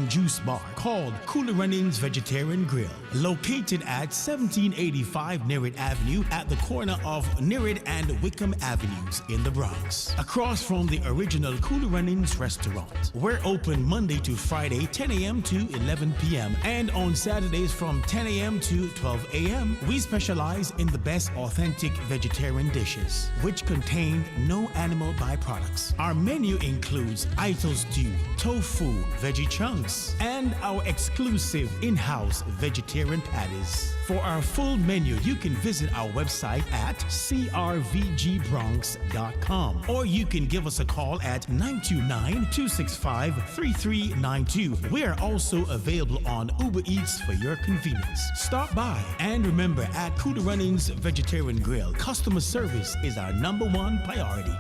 and juice bar called Colorism's Vegetarian Grill, located at 1785 Nerid Avenue at the corner of Nerid and Wickham Avenues in the Bronx, across from the original Colorism's restaurant. We're open Monday to Friday, 10 a.m. to 11 p.m. and on Saturdays from 10 a.m. to 12 a.m. We specialize in the best authentic vegetarian dishes, which contain no animal byproducts. Our menu includes idol stew, tofu, veggie chunks, and our exclusive in-house vegetarian patties. For our full menu, you can visit our website at crvgbronx.com, or you can give us a call at 929-265-3392. We are also available on Uber Eats for your convenience. Stop by, and remember, at Colorism's Vegetarian Grill, customer service is our #1 priority.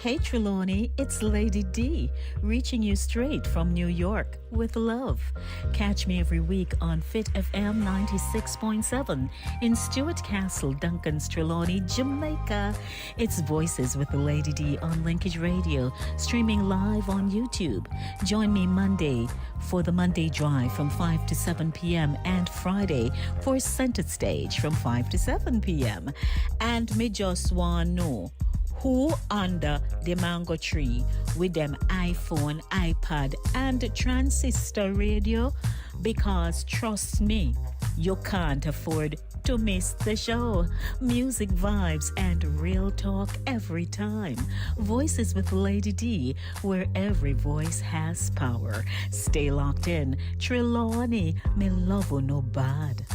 Hey Trelawney, it's Lady D, reaching you straight from New York with love. Catch me every week on Fit FM 96.7 in Stuart Castle, Duncan's Trelawney, Jamaica. It's Voices with the Lady D on Linkage Radio, streaming live on YouTube. Join me Monday for the Monday Drive from 5 to 7 p.m. and Friday for Center Stage from 5 to 7 p.m. And me just want know who under the mango tree with them iPhone, iPad, and transistor radio? Because trust me, you can't afford to miss the show. Music, vibes, and real talk every time. Voices with Lady D, where every voice has power. Stay locked in. Trelawney, me love you no bad.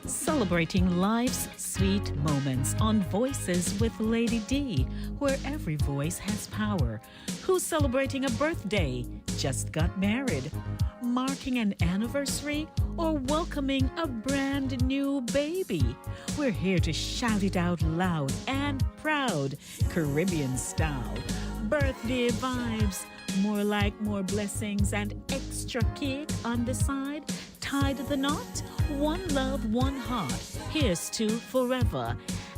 Celebrating life's sweet moments on Voices with Lady D, where every voice has power. Who's celebrating a birthday, just got married, marking an anniversary, or welcoming a brand new baby? We're here to shout it out loud and proud, Caribbean style. Birthday vibes, more like more blessings and extra cake on the side. Tied the knot, one love, one heart. Here's to forever.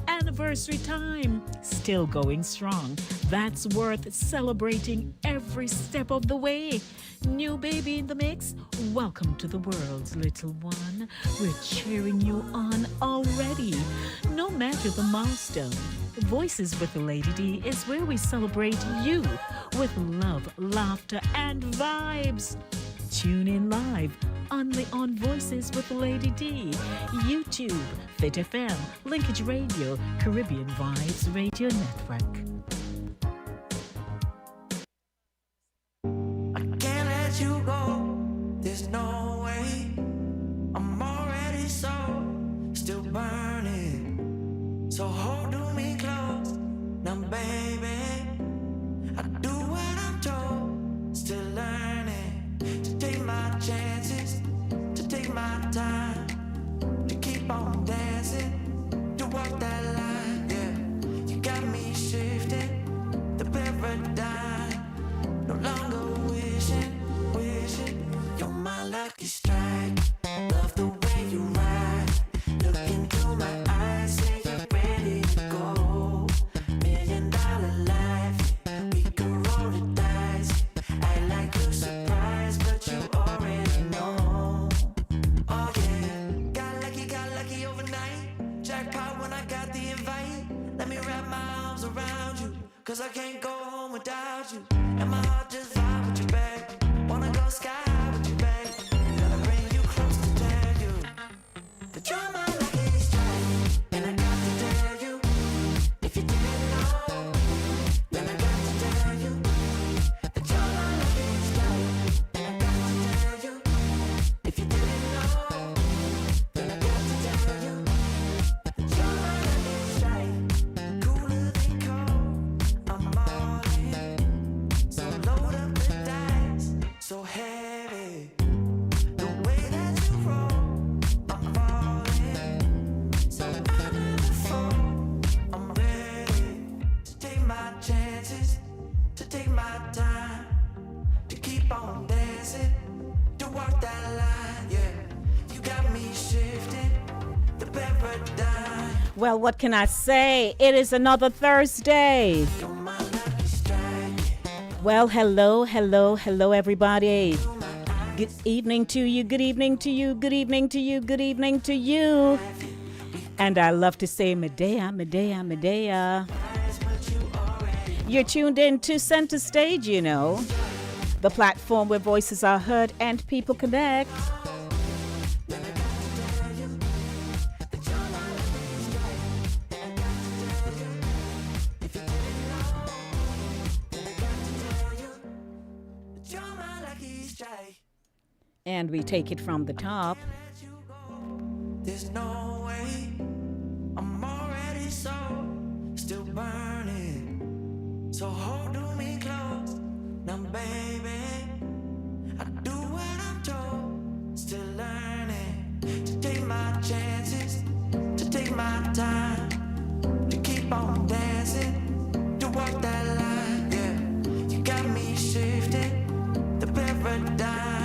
Anniversary time, still going strong. That's worth celebrating every step of the way. New baby in the mix, welcome to the world, little one. We're cheering you on already, no matter the milestone. Voices with the Lady D is where we celebrate you with love, laughter, and vibes. Tune in live only on Voices with Lady D, YouTube, Fit FM, Linkage Radio, Caribbean Vibes Radio Network. I can't let you go, there's no way. I'm already still burning. So hold me close, now baby. I do what I'm told, still learning to take my chances, to take my time, to keep on dancing, to walk that line, yeah. You got me shifting the paradigm, no longer wishing, you're my lucky strike. Love the way you ride, look into my eyes, say you're ready to go. $1,000,000 life, we can roll the dice, act like you're surprised, but you already know. Oh yeah, got lucky overnight, jackpot when I got the invite. Let me wrap my arms around you, cause I can't go home without you. And my heart just vibe with you, babe. Wanna go sky high with you, babe. Gotta bring you close to tell you that you're my lucky strike. And I got to tell you, if you didn't know, then I got to tell you that you're my lucky strike. And I got to tell you, if you didn't know, then I got to tell you that you're my lucky strike. Cooler than cold, I'm all in. So load up the dice, so heavy. Well, what can I say? It is another Thursday. Well, hello, everybody. Good evening to you, good evening to you, good evening to you, good evening to you. And I love to say Medea, Medea, Medea. You're tuned in to Center Stage, you know, the platform where voices are heard and people connect. And we take it from the top. There's no way, I'm already still burning. So hold me close, now baby, I do what I'm told. Still learning to take my chances, to take my time, to keep on dancing, to walk that line. Yeah, you got me shifting the paradigm.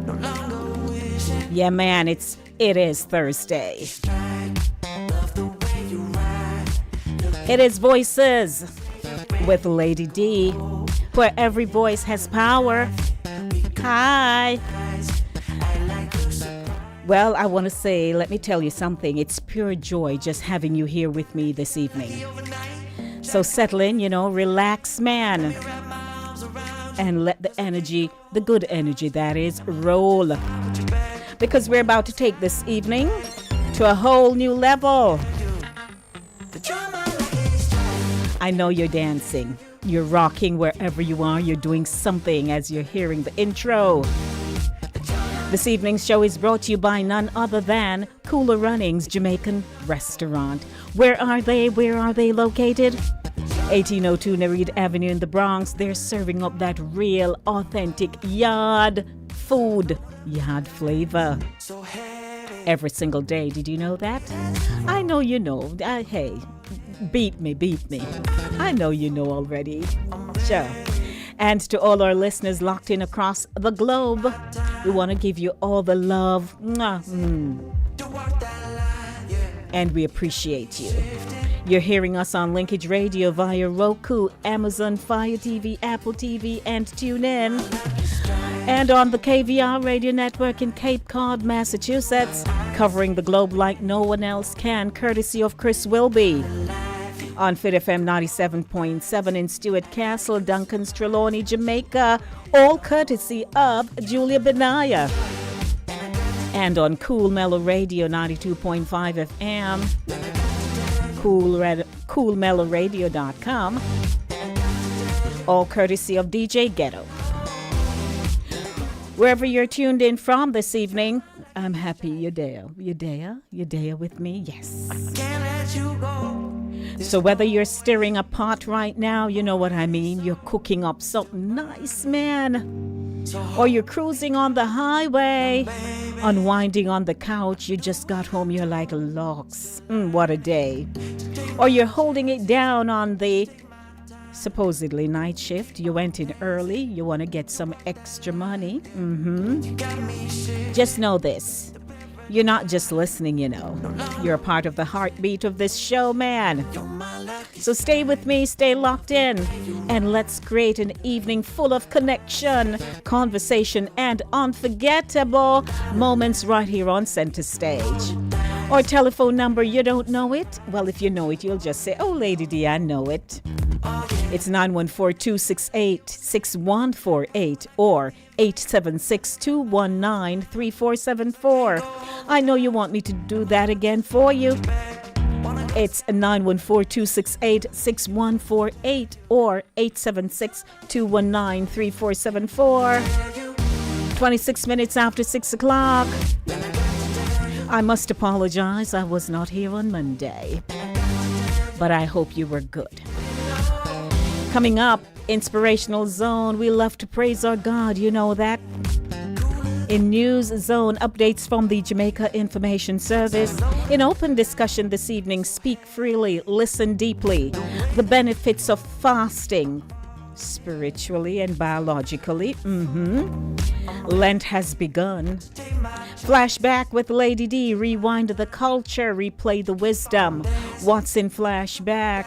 No longer wishing. Yeah, man, it is Thursday. It is Voices with Lady D, where every voice has power. Hi. Well, I want to say, let me tell you something. It's pure joy just having you here with me this evening. So settle in, relax, man. And let the energy, the good energy that is, roll. Because we're about to take this evening to a whole new level. I know you're dancing. You're rocking wherever you are. You're doing something as you're hearing the intro. This evening's show is brought to you by none other than Cooler Runnings Jamaican Restaurant. Where are they? Where are they located? 1802 Nereid Avenue in the Bronx. They're serving up that real, authentic yard food, yard flavor. Every single day. Did you know that? I know you know. Hey, beat me. I know you know already. Sure. And to all our listeners locked in across the globe, we want to give you all the love. And we appreciate you. You're hearing us on Linkage Radio via Roku, Amazon Fire TV, Apple TV, and TuneIn. And on the KVR radio network in Cape Cod, Massachusetts, covering the globe like no one else can, courtesy of Chris Wilby. On Fit FM 97.7 in Stewart Castle, Duncan's Trelawney, Jamaica, all courtesy of Julia Benaya. And on Cool Mellow Radio 92.5 FM, coolmellow.radio.com, all courtesy of DJ Ghetto. Wherever you're tuned in from this evening, I'm happy you're there. You're there with me? Yes. Can't let you go. So whether you're stirring a pot right now, you know what I mean, you're cooking up something nice, man. Or you're cruising on the highway, unwinding on the couch, you just got home, you're like, locks, what a day. Or you're holding it down on the supposedly night shift, you went in early, you want to get some extra money. Just know this. You're not just listening, You're a part of the heartbeat of this show, man. So stay with me, stay locked in, and let's create an evening full of connection, conversation, and unforgettable moments right here on Center Stage. Or telephone number, you don't know it? Well, if you know it, you'll just say, oh, Lady D, I know it. It's 914-268-6148 or 876-219-3474. I know you want me to do that again for you. It's 914-268-6148 or 876-219-3474. 26 minutes after 6 o'clock. I must apologize, I was not here on Monday. But I hope you were good. Coming up, Inspirational Zone. We love to praise our God, you know that. In News Zone, updates from the Jamaica Information Service. In open discussion this evening, speak freely, listen deeply. The benefits of fasting, spiritually and biologically. Lent has begun. Flashback with Lady D. Rewind the culture, replay the wisdom. What's in flashback?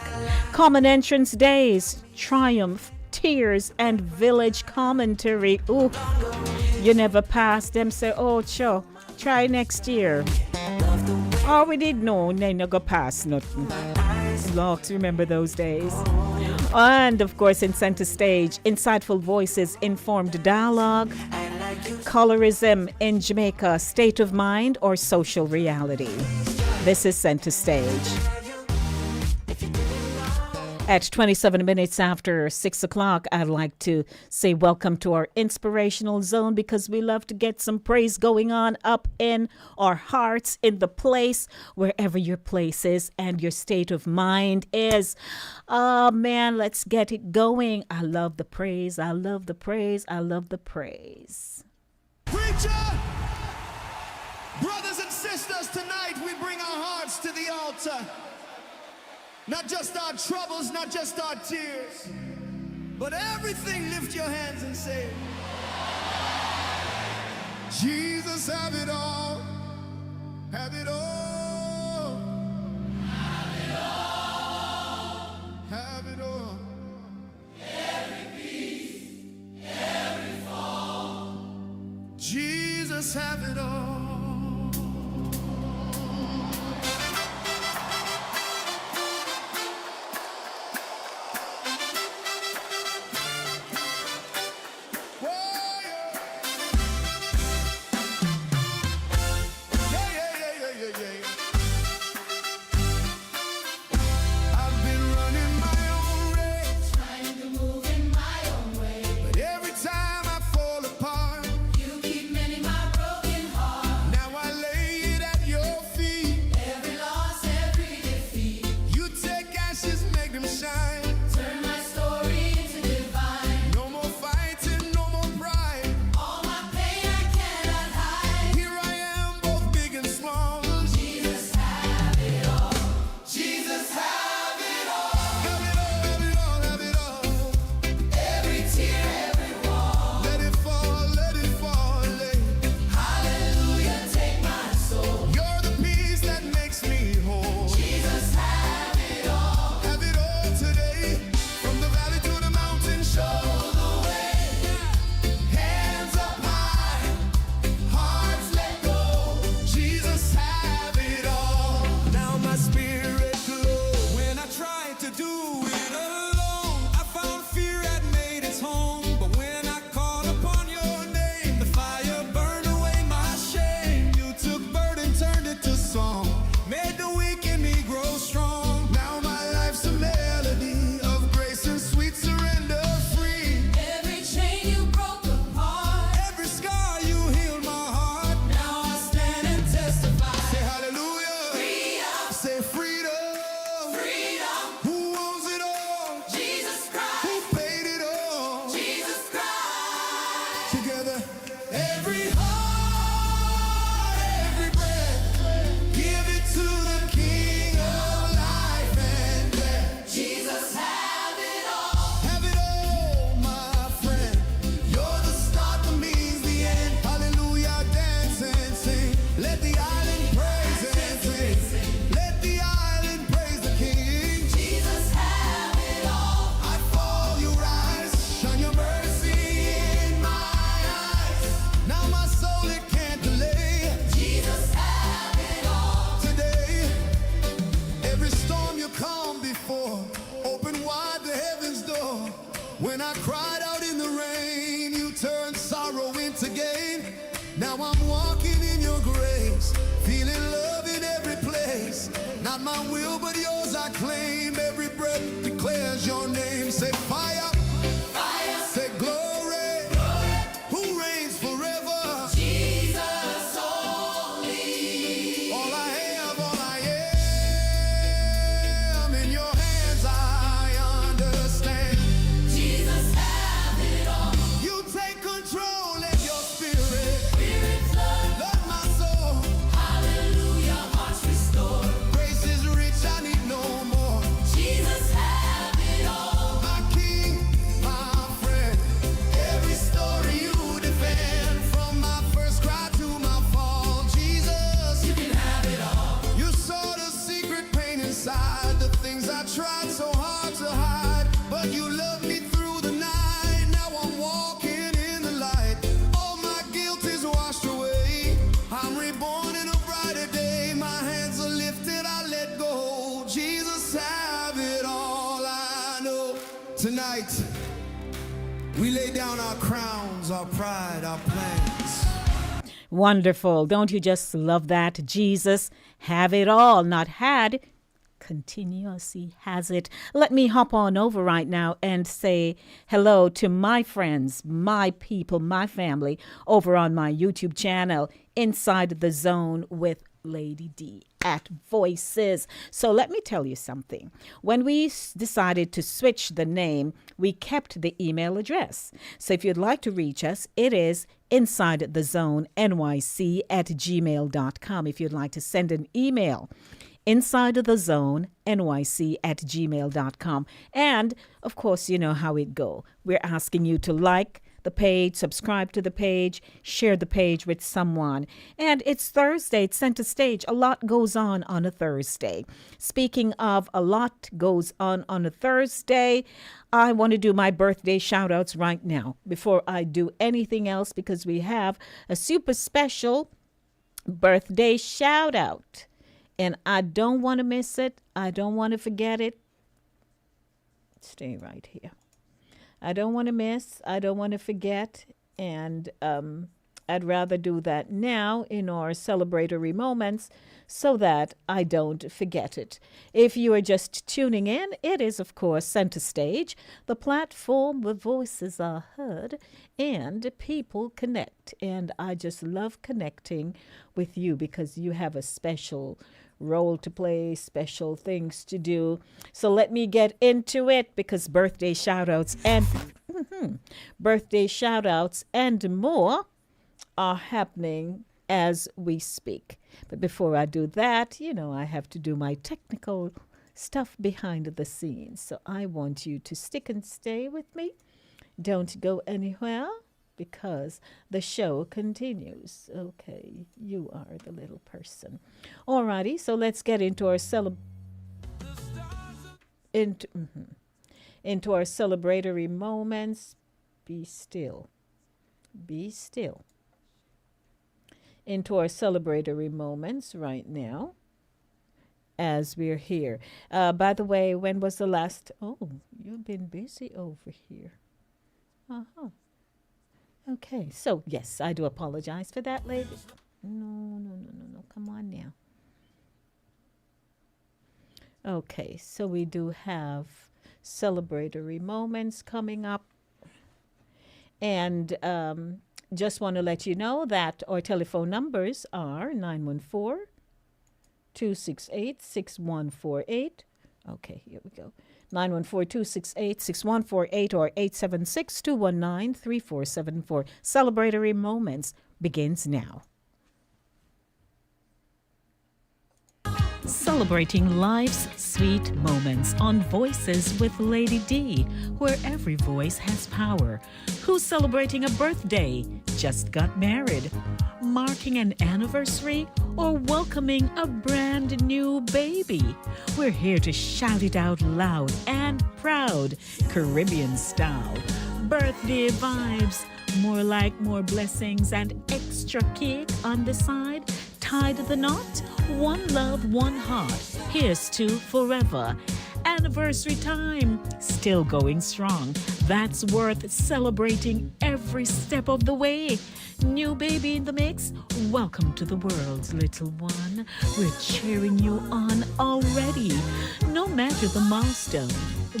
Common entrance days, triumph, tears, and village commentary. Ooh, you never pass them. Say, oh, sure, try next year. Oh, we did know, they no go past nothing. Locks, remember those days. And of course, in center stage, insightful voices, informed dialogue, colorism in Jamaica, state of mind or social reality. This is center stage. At 27 minutes after 6 o'clock, I'd like to say welcome to our inspirational zone because we love to get some praise going on up in our hearts, in the place, wherever your place is and your state of mind is. Oh, man, let's get it going. I love the praise. I love the praise. I love the praise. Preacher! Brothers and sisters, tonight we bring our hearts to the altar. Not just our troubles, not just our tears, but everything. Lift your hands and say, Jesus, have it all, have it all, have it all, have it all. Every peace, every fall, Jesus, have it all. When I cried out in the rain, you turned sorrow into gain. Now I'm walking in your grace, feeling love in every place. Not my will, but yours I claim. Every breath declares your name. Say fire, fire. Say glory, glory. Who reigns forever? Jesus only. All I have, all I am. In your hands I understand. Jesus have it all. You take control, let your spirit Spirit flood. flood my soul. Hallelujah, hearts restored. Grace is rich, I need no more. Jesus have it all. to hide, but you love me through the night. Now I'm walking in the light. All my guilt is washed away. I'm reborn in a brighter day. My hands are lifted, I let go. Jesus, have it all. I know tonight we lay down our crowns, our pride, our plans. Wonderful. Don't you just love that? Jesus, have it all, not had. Continuously has it. Let me hop on over right now and say hello to my friends, my people, my family over on my YouTube channel, Inside the Zone with Lady D at Voices. So let me tell you something. When we decided to switch the name, we kept the email address. So if you'd like to reach us, it is insidethezone@gmail.com. If you'd like to send an email, insidethezone@gmail.com. And of course, you know how it go. We're asking you to like the page, subscribe to the page, share the page with someone. And it's Thursday, it's center stage. A lot goes on a Thursday. Speaking of a lot goes on a Thursday, I want to do my birthday shout outs right now before I do anything else, because we have a super special birthday shout out. And I don't want to miss it. I don't want to forget it. Stay right here. I don't want to miss. I don't want to forget. And I'd rather do that now in our celebratory moments so that I don't forget it. If you are just tuning in, it is, of course, Center Stage, the platform where voices are heard and people connect. And I just love connecting with you because you have a special role to play, special things to do. So let me get into it, because birthday shout outs and more are happening as we speak. But before I do that, you know, I have to do my technical stuff behind the scenes. So I want you to stick and stay with me. Don't go anywhere, because the show continues. Okay, you are the little person. Alrighty, so let's get into our into our celebratory moments. Be still. Be still. Into our celebratory moments right now as we're here. By the way, when was the last... Oh, you've been busy over here. Uh-huh. Okay, so yes, I do apologize for that, lady. No. Come on now. Okay, so we do have celebratory moments coming up. And just want to let you know that our telephone numbers are 914-268-6148. Okay, here we go. 914-268-6148 or 876-219-3474. Celebratory Moments begins now. Celebrating life's sweet moments on Voices with Lady D, where every voice has power. Who's celebrating a birthday, just got married, marking an anniversary, or welcoming a brand new baby? We're here to shout it out loud and proud, Caribbean style. Birthday vibes, more like more blessings and extra cake on the side. Tied the knot, one love, one heart. Here's to forever. Anniversary time, still going strong. That's worth celebrating every step of the way. New baby in the mix, welcome to the world, little one. We're cheering you on already, no matter the milestone.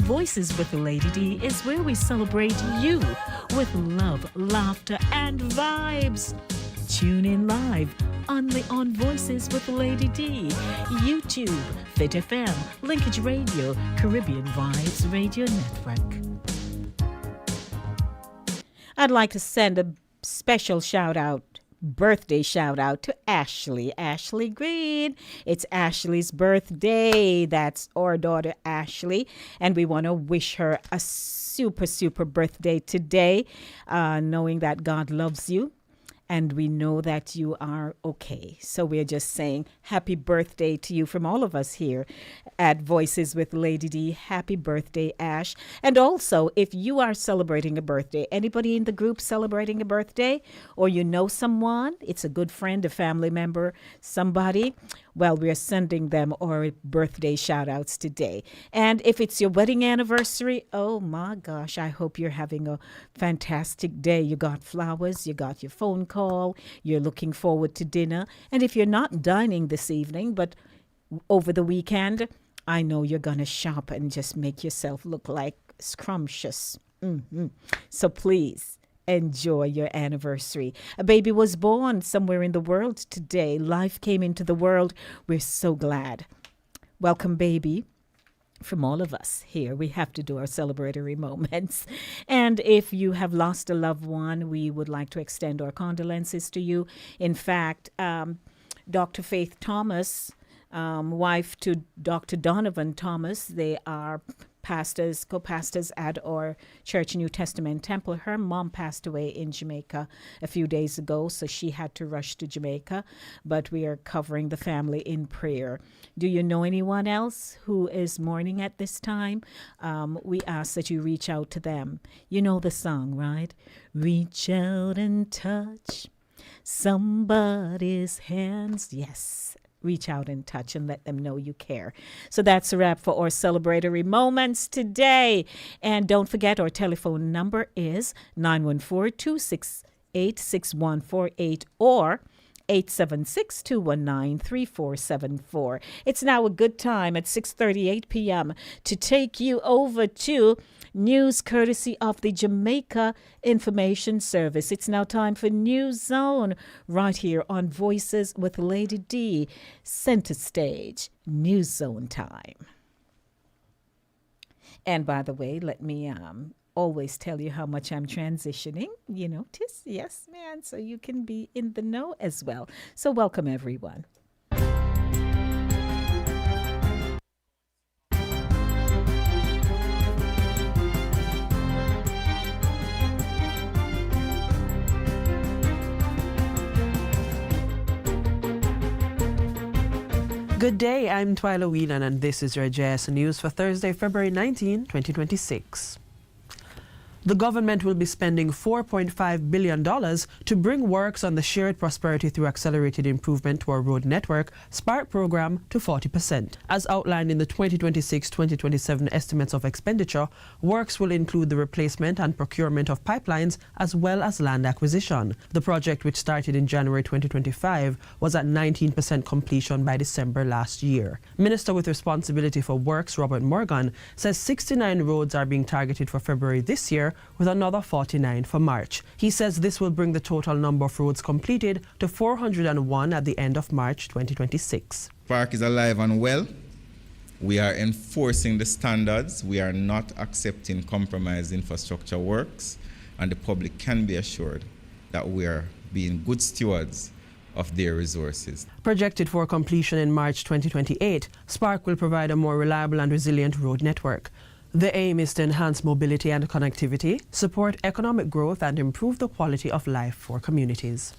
Voices with Lady D is where we celebrate you with love, laughter, and vibes. Tune in live only on Voices with Lady D, YouTube, Fit FM, Linkage Radio, Caribbean Vibes Radio Network. I'd like to send a special birthday shout out to Ashley Green. It's Ashley's birthday. That's our daughter Ashley, and we want to wish her a super birthday today, knowing that God loves you and we know that you are okay. So we're just saying happy birthday to you from all of us here at Voices with Lady D. Happy birthday, Ash. And also, if you are celebrating a birthday, anybody in the group celebrating a birthday, or you know someone, it's a good friend, a family member, somebody, well, we're sending them our birthday shout outs today. And if it's your wedding anniversary, oh my gosh, I hope you're having a fantastic day. You got flowers, you got your phone call, you're looking forward to dinner. And if you're not dining this evening, but over the weekend, I know you're going to shop and just make yourself look like scrumptious. So please enjoy your anniversary. A baby was born somewhere in the world today. Life came into the world. We're so glad. Welcome, baby. From all of us here, we have to do our celebratory moments. And if you have lost a loved one, we would like to extend our condolences to you. In fact, Dr. Faith Thomas, wife to Dr. Donovan Thomas, they are pastors, co-pastors at our Church New Testament Temple. Her mom passed away in Jamaica a few days ago, so she had to rush to Jamaica, but we are covering the family in prayer. Do you know anyone else who is mourning at this time? We ask that you reach out to them. You know the song, right? Reach out and touch somebody's hands. Yes. Reach out and touch and let them know you care. So that's a wrap for our celebratory moments today. And don't forget, our telephone number is 914-268-6148 or 876-219-3474. It's now a good time at 6:38 p.m. to take you over to news courtesy of the Jamaica Information Service. It's now time for News Zone right here on Voices with Lady D. Center stage, News Zone time. And by the way, let me always tell you how much I'm transitioning. You notice? Yes, man. So you can be in the know as well. So welcome, everyone. Good day, I'm Twyla Whelan and this is your JS News for Thursday, February 19, 2026. The government will be spending $4.5 billion to bring works on the Shared Prosperity through Accelerated Improvement to our Road Network SPARK program to 40%. As outlined in the 2026-2027 estimates of expenditure, works will include the replacement and procurement of pipelines as well as land acquisition. The project, which started in January 2025, was at 19% completion by December last year. Minister with responsibility for works, Robert Morgan, says 69 roads are being targeted for February this year, with another 49 for March. He says this will bring the total number of roads completed to 401 at the end of March 2026. Park is alive and well. We are enforcing the standards. We are not accepting compromised infrastructure works, and the public can be assured that we are being good stewards of their resources. Projected for completion in March 2028, SPARK will provide a more reliable and resilient road network. The aim is to enhance mobility and connectivity, support economic growth, and improve the quality of life for communities.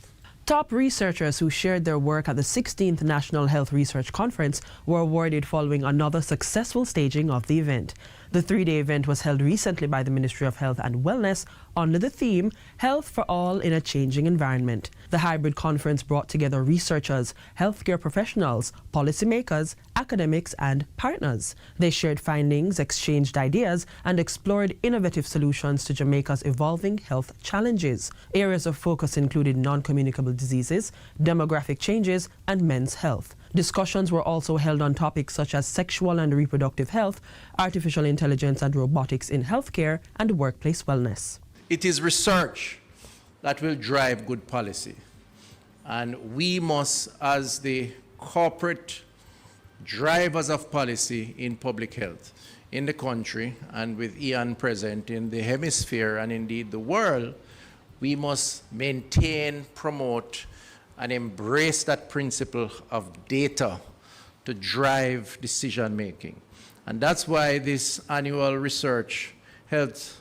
Top researchers who shared their work at the 16th National Health Research Conference were awarded following another successful staging of the event. The three-day event was held recently by the Ministry of Health and Wellness under the theme, Health for All in a Changing Environment. The hybrid conference brought together researchers, healthcare professionals, policymakers, academics, and partners. They shared findings, exchanged ideas, and explored innovative solutions to Jamaica's evolving health challenges. Areas of focus included non-communicable diseases, demographic changes, and men's health. Discussions were also held on topics such as sexual and reproductive health, artificial intelligence and robotics in healthcare, and workplace wellness. It is research that will drive good policy. And we must, as the corporate drivers of policy in public health in the country, and with Ian present in the hemisphere and indeed the world, we must maintain, promote, and embrace that principle of data to drive decision making. And that's why this annual research, health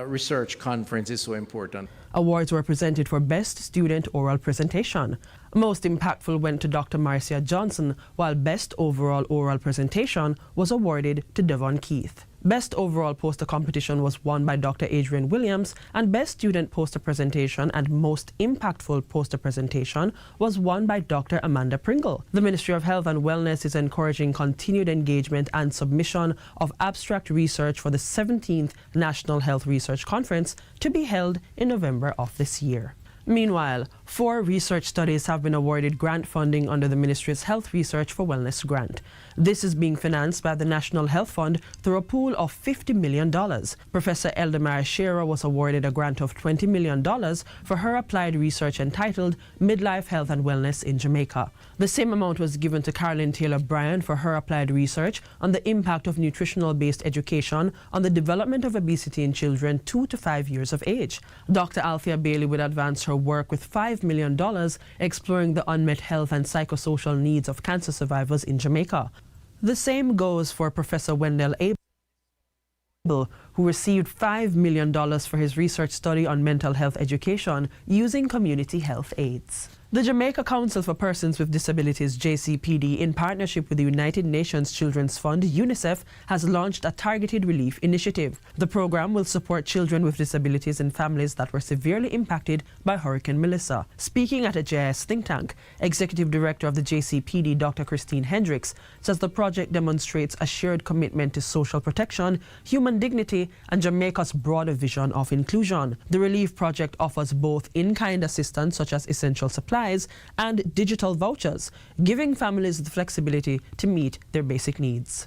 research conference is so important. Awards were presented for Best Student Oral Presentation. Most impactful went to Dr. Marcia Johnson, while Best Overall Oral Presentation was awarded to Devon Keith. Best Overall Poster Competition was won by Dr. Adrian Williams, and Best Student Poster Presentation and Most Impactful Poster Presentation was won by Dr. Amanda Pringle. The Ministry of Health and Wellness is encouraging continued engagement and submission of abstract research for the 17th National Health Research Conference to be held in November of this year. Meanwhile, 4 research studies have been awarded grant funding under the Ministry's Health Research for Wellness grant. This is being financed by the National Health Fund through a pool of $50 million. Professor Eldemar Shearer was awarded a grant of $20 million for her applied research entitled Midlife Health and Wellness in Jamaica. The same amount was given to Carolyn Taylor Bryan for her applied research on the impact of nutritional-based education on the development of obesity in children 2 to 5 years of age. Dr. Althea Bailey would advance her work with $5 million exploring the unmet health and psychosocial needs of cancer survivors in Jamaica. The same goes for Professor Wendell Abel, who received $5 million for his research study on mental health education using community health aids. The Jamaica Council for Persons with Disabilities, JCPD, in partnership with the United Nations Children's Fund, UNICEF, has launched a targeted relief initiative. The program will support children with disabilities and families that were severely impacted by Hurricane Melissa. Speaking at a JIS think tank, Executive Director of the JCPD, Dr. Christine Hendricks, says the project demonstrates a shared commitment to social protection, human dignity, and Jamaica's broader vision of inclusion. The relief project offers both in-kind assistance, such as essential supplies, and digital vouchers, giving families the flexibility to meet their basic needs.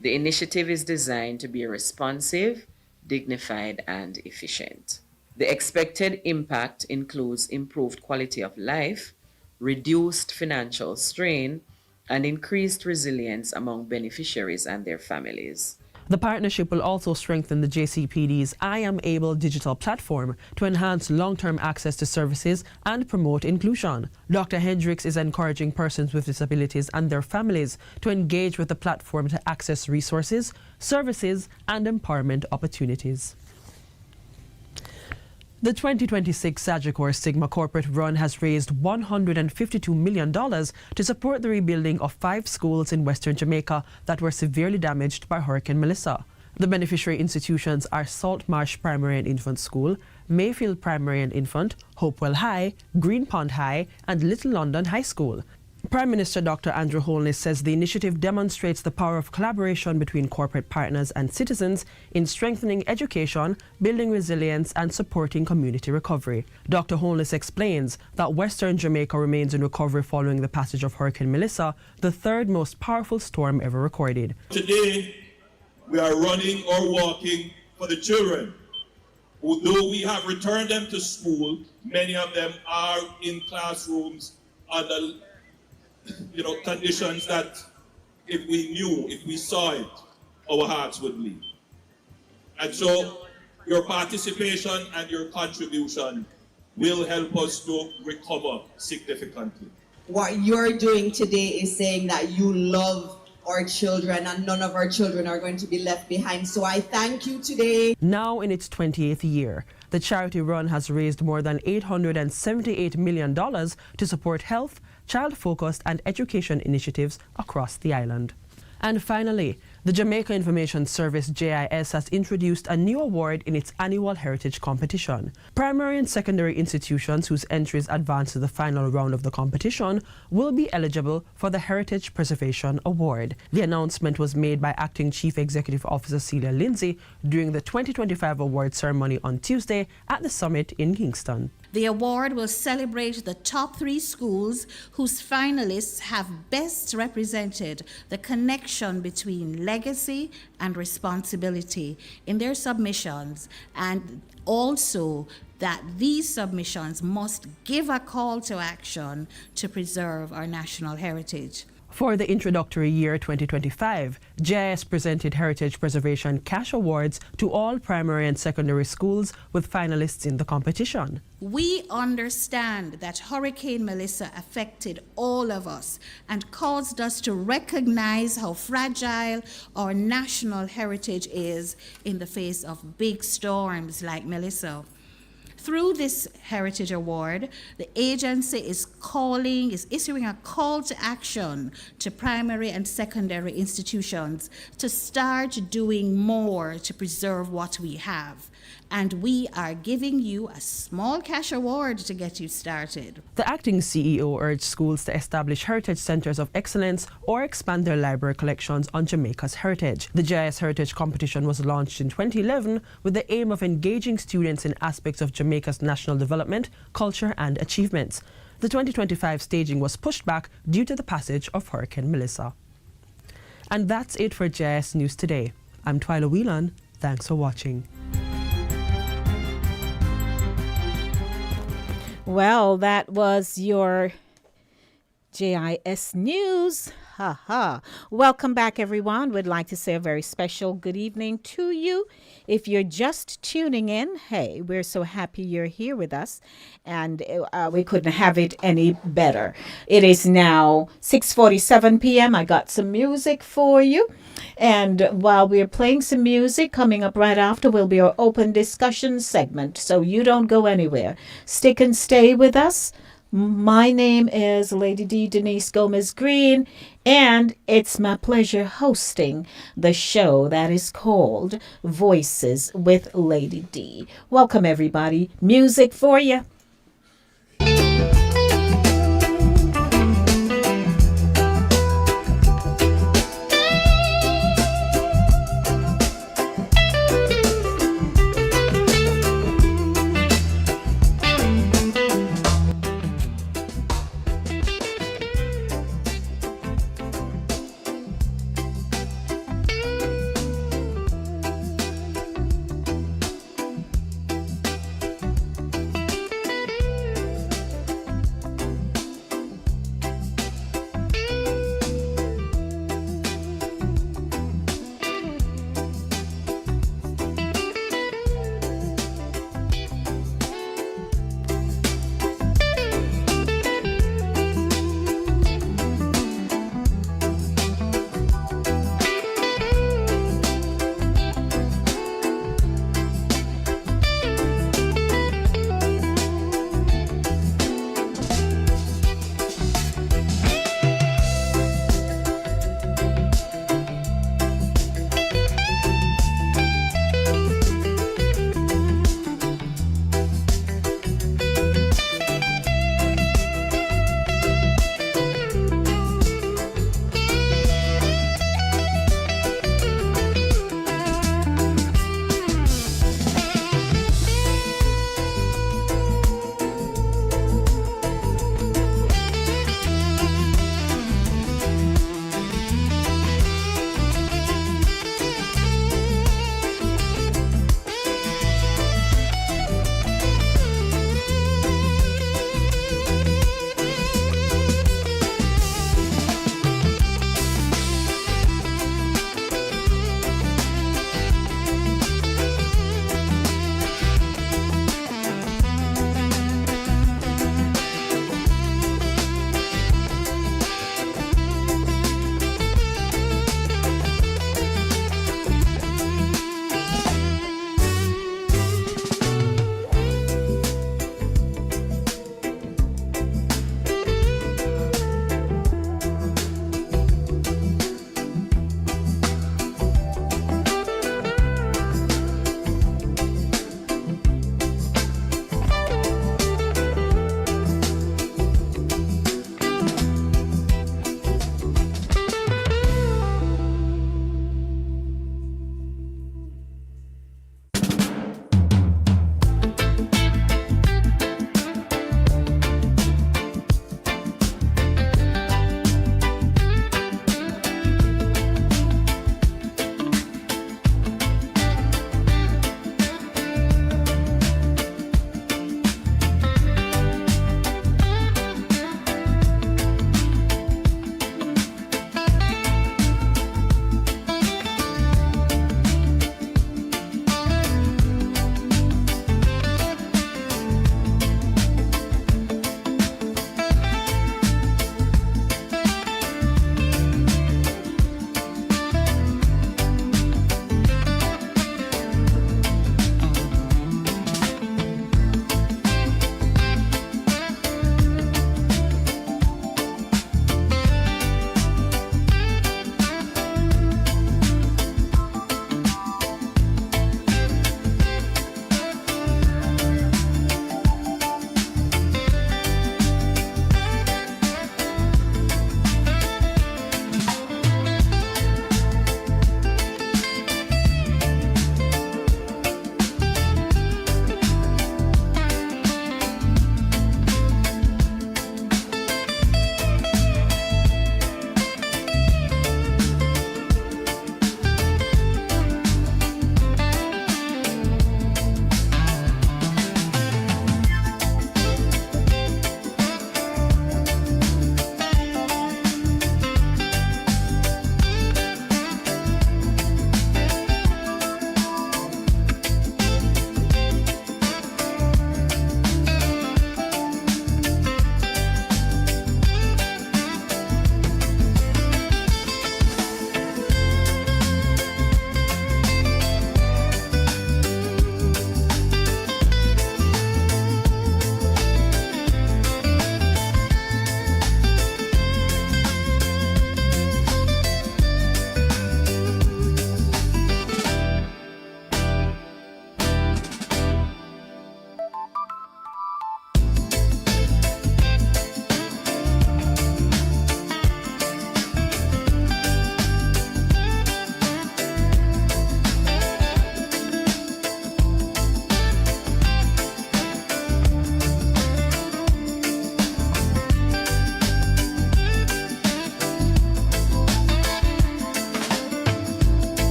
The initiative is designed to be responsive, dignified, and efficient. The expected impact includes improved quality of life, reduced financial strain, and increased resilience among beneficiaries and their families. The partnership will also strengthen the JCPD's I Am Able digital platform to enhance long-term access to services and promote inclusion. Dr. Hendricks is encouraging persons with disabilities and their families to engage with the platform to access resources, services, and empowerment opportunities. The 2026 Sagicor Sigma Corporate Run has raised $152 million to support the rebuilding of 5 schools in Western Jamaica that were severely damaged by Hurricane Melissa. The beneficiary institutions are Salt Marsh Primary and Infant School, Mayfield Primary and Infant, Hopewell High, Green Pond High, and Little London High School. Prime Minister Dr. Andrew Holness says the initiative demonstrates the power of collaboration between corporate partners and citizens in strengthening education, building resilience, and supporting community recovery. Dr. Holness explains that Western Jamaica remains in recovery following the passage of Hurricane Melissa, the 3rd most powerful storm ever recorded. Today, we are running or walking for the children. Although we have returned them to school, many of them are in classrooms under conditions that if we knew, if we saw it, our hearts would bleed. And so your participation and your contribution will help us to recover significantly. What you're doing today is saying that you love our children and none of our children are going to be left behind. So I thank you today. Now in its 28th year, the charity run has raised more than $878 million to support health, child-focused and education initiatives across the island. And finally, the Jamaica Information Service, JIS, has introduced a new award in its annual Heritage Competition. Primary and secondary institutions whose entries advance to the final round of the competition will be eligible for the Heritage Preservation Award. The announcement was made by Acting Chief Executive Officer Celia Lindsay during the 2025 award ceremony on Tuesday at the summit in Kingston. The award will celebrate the top 3 schools whose finalists have best represented the connection between legacy and responsibility in their submissions, and also that these submissions must give a call to action to preserve our national heritage. For the introductory year 2025, JIS presented Heritage Preservation Cash Awards to all primary and secondary schools with finalists in the competition. We understand that Hurricane Melissa affected all of us and caused us to recognize how fragile our national heritage is in the face of big storms like Melissa. Through this Heritage Award, the agency is issuing a call to action to primary and secondary institutions to start doing more to preserve what we have. And we are giving you a small cash award to get you started. The acting CEO urged schools to establish heritage centers of excellence or expand their library collections on Jamaica's heritage. The JIS Heritage Competition was launched in 2011 with the aim of engaging students in aspects of Jamaica's national development, culture, and achievements. The 2025 staging was pushed back due to the passage of Hurricane Melissa. And that's it for JIS News Today. I'm Twyla Whelan. Thanks for watching. Well, that was your JIS News. Ha ha. Welcome back, everyone. We'd like to say a very special good evening to you. If you're just tuning in, hey, we're so happy you're here with us, and we couldn't have it any better. It is now 6:47 p.m. I got some music for you. And while we're playing some music, coming up right after will be our open discussion segment. So you don't go anywhere. Stick and stay with us. My name is Lady D. Denise Gomez Green, and it's my pleasure hosting the show that is called Voices with Lady D. Welcome, everybody. Music for you.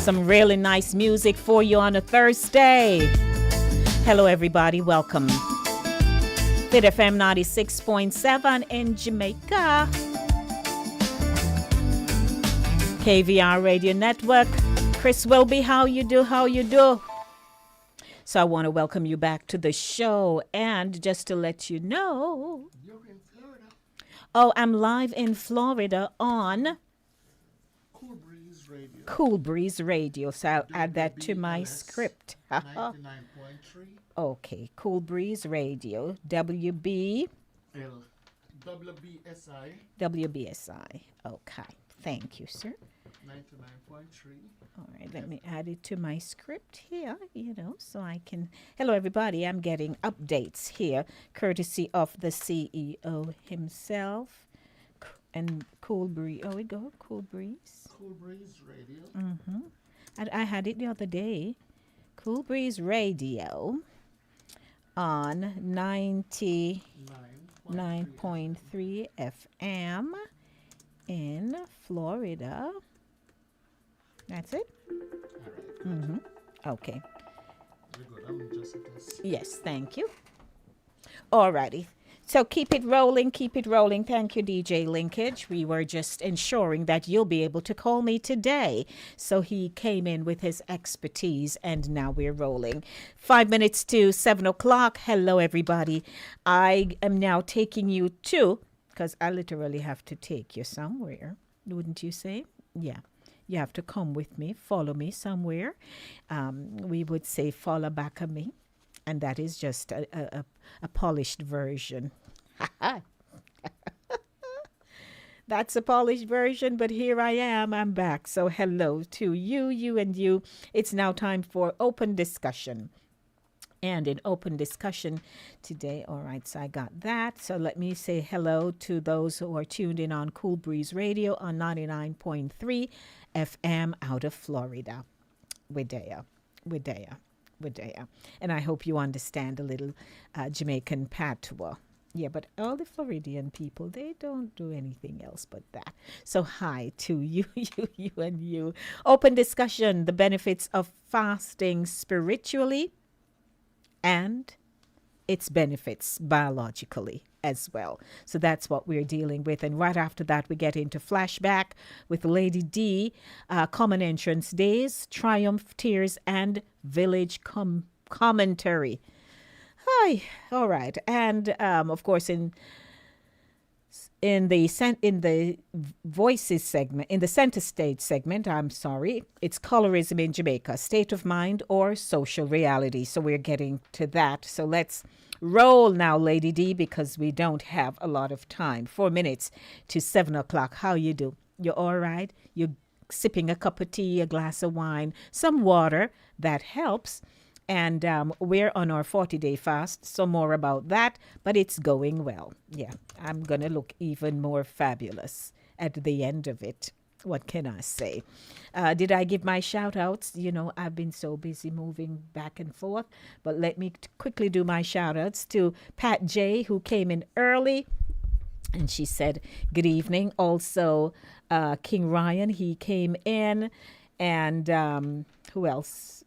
Some really nice music for you on a Thursday. Hello, everybody. Welcome. Fit FM 96.7 in Jamaica. KVR Radio Network. Chris Wilby, how you do? How you do? So I want to welcome you back to the show. And just to let you know. You're in Florida. Oh, I'm live in Florida on Cool Breeze Radio. Cool Breeze Radio. So I'll add that to my script. 99.3. Okay, Cool Breeze Radio. WBSI. WBSI. Okay. Thank you, sir. 99.3. All right, let me add it to my script here, so I can. Hello, everybody. I'm getting updates here, courtesy of the CEO himself. And Cool Breeze. Oh, we go. Cool Breeze. Cool Breeze Radio. Mm-hmm. I had it the other day. Cool Breeze Radio on 99.3 FM in Florida. That's it? Mm-hmm. Okay. Very good. I'm just at this. Yes, thank you. Alrighty. So keep it rolling, keep it rolling. Thank you, DJ Linkage. We were just ensuring that you'll be able to call me today. So he came in with his expertise, and now we're rolling. 5 minutes to 7 o'clock. Hello, everybody. I am now taking you to, because I literally have to take you somewhere, wouldn't you say? Yeah. You have to come with me, follow me somewhere. We would say follow back of me. And that is just a polished version. That's a polished version, but here I am. I'm back. So hello to you, you and you. It's now time for open discussion. And in open discussion today, all right, so I got that. So let me say hello to those who are tuned in on Cool Breeze Radio on 99.3 FM out of Florida. We're there. And I hope you understand a little Jamaican patois. Yeah, but all the Floridian people, they don't do anything else but that. So hi to you, you, and you. Open discussion, the benefits of fasting spiritually and its benefits biologically as well. So that's what we're dealing with. And right after that, we get into flashback with Lady D, Common Entrance Days, Triumph, Tears, and Village Commentary. Hi, all right. And of course, in the voices segment, in the center stage segment, it's Colorism in Jamaica, state of mind or social reality. So we're getting to that. So let's roll now, Lady D, because we don't have a lot of time. 4 minutes to 7 o'clock. How you do? You all right? You're sipping a cup of tea, a glass of wine, some water. That helps. And we're on our 40-day fast, so more about that, but it's going well. Yeah, I'm going to look even more fabulous at the end of it. What can I say? Did I give my shout-outs? I've been so busy moving back and forth, but let me quickly do my shout-outs to Pat J., who came in early, and she said, good evening. Also, King Ryan, he came in, and who else?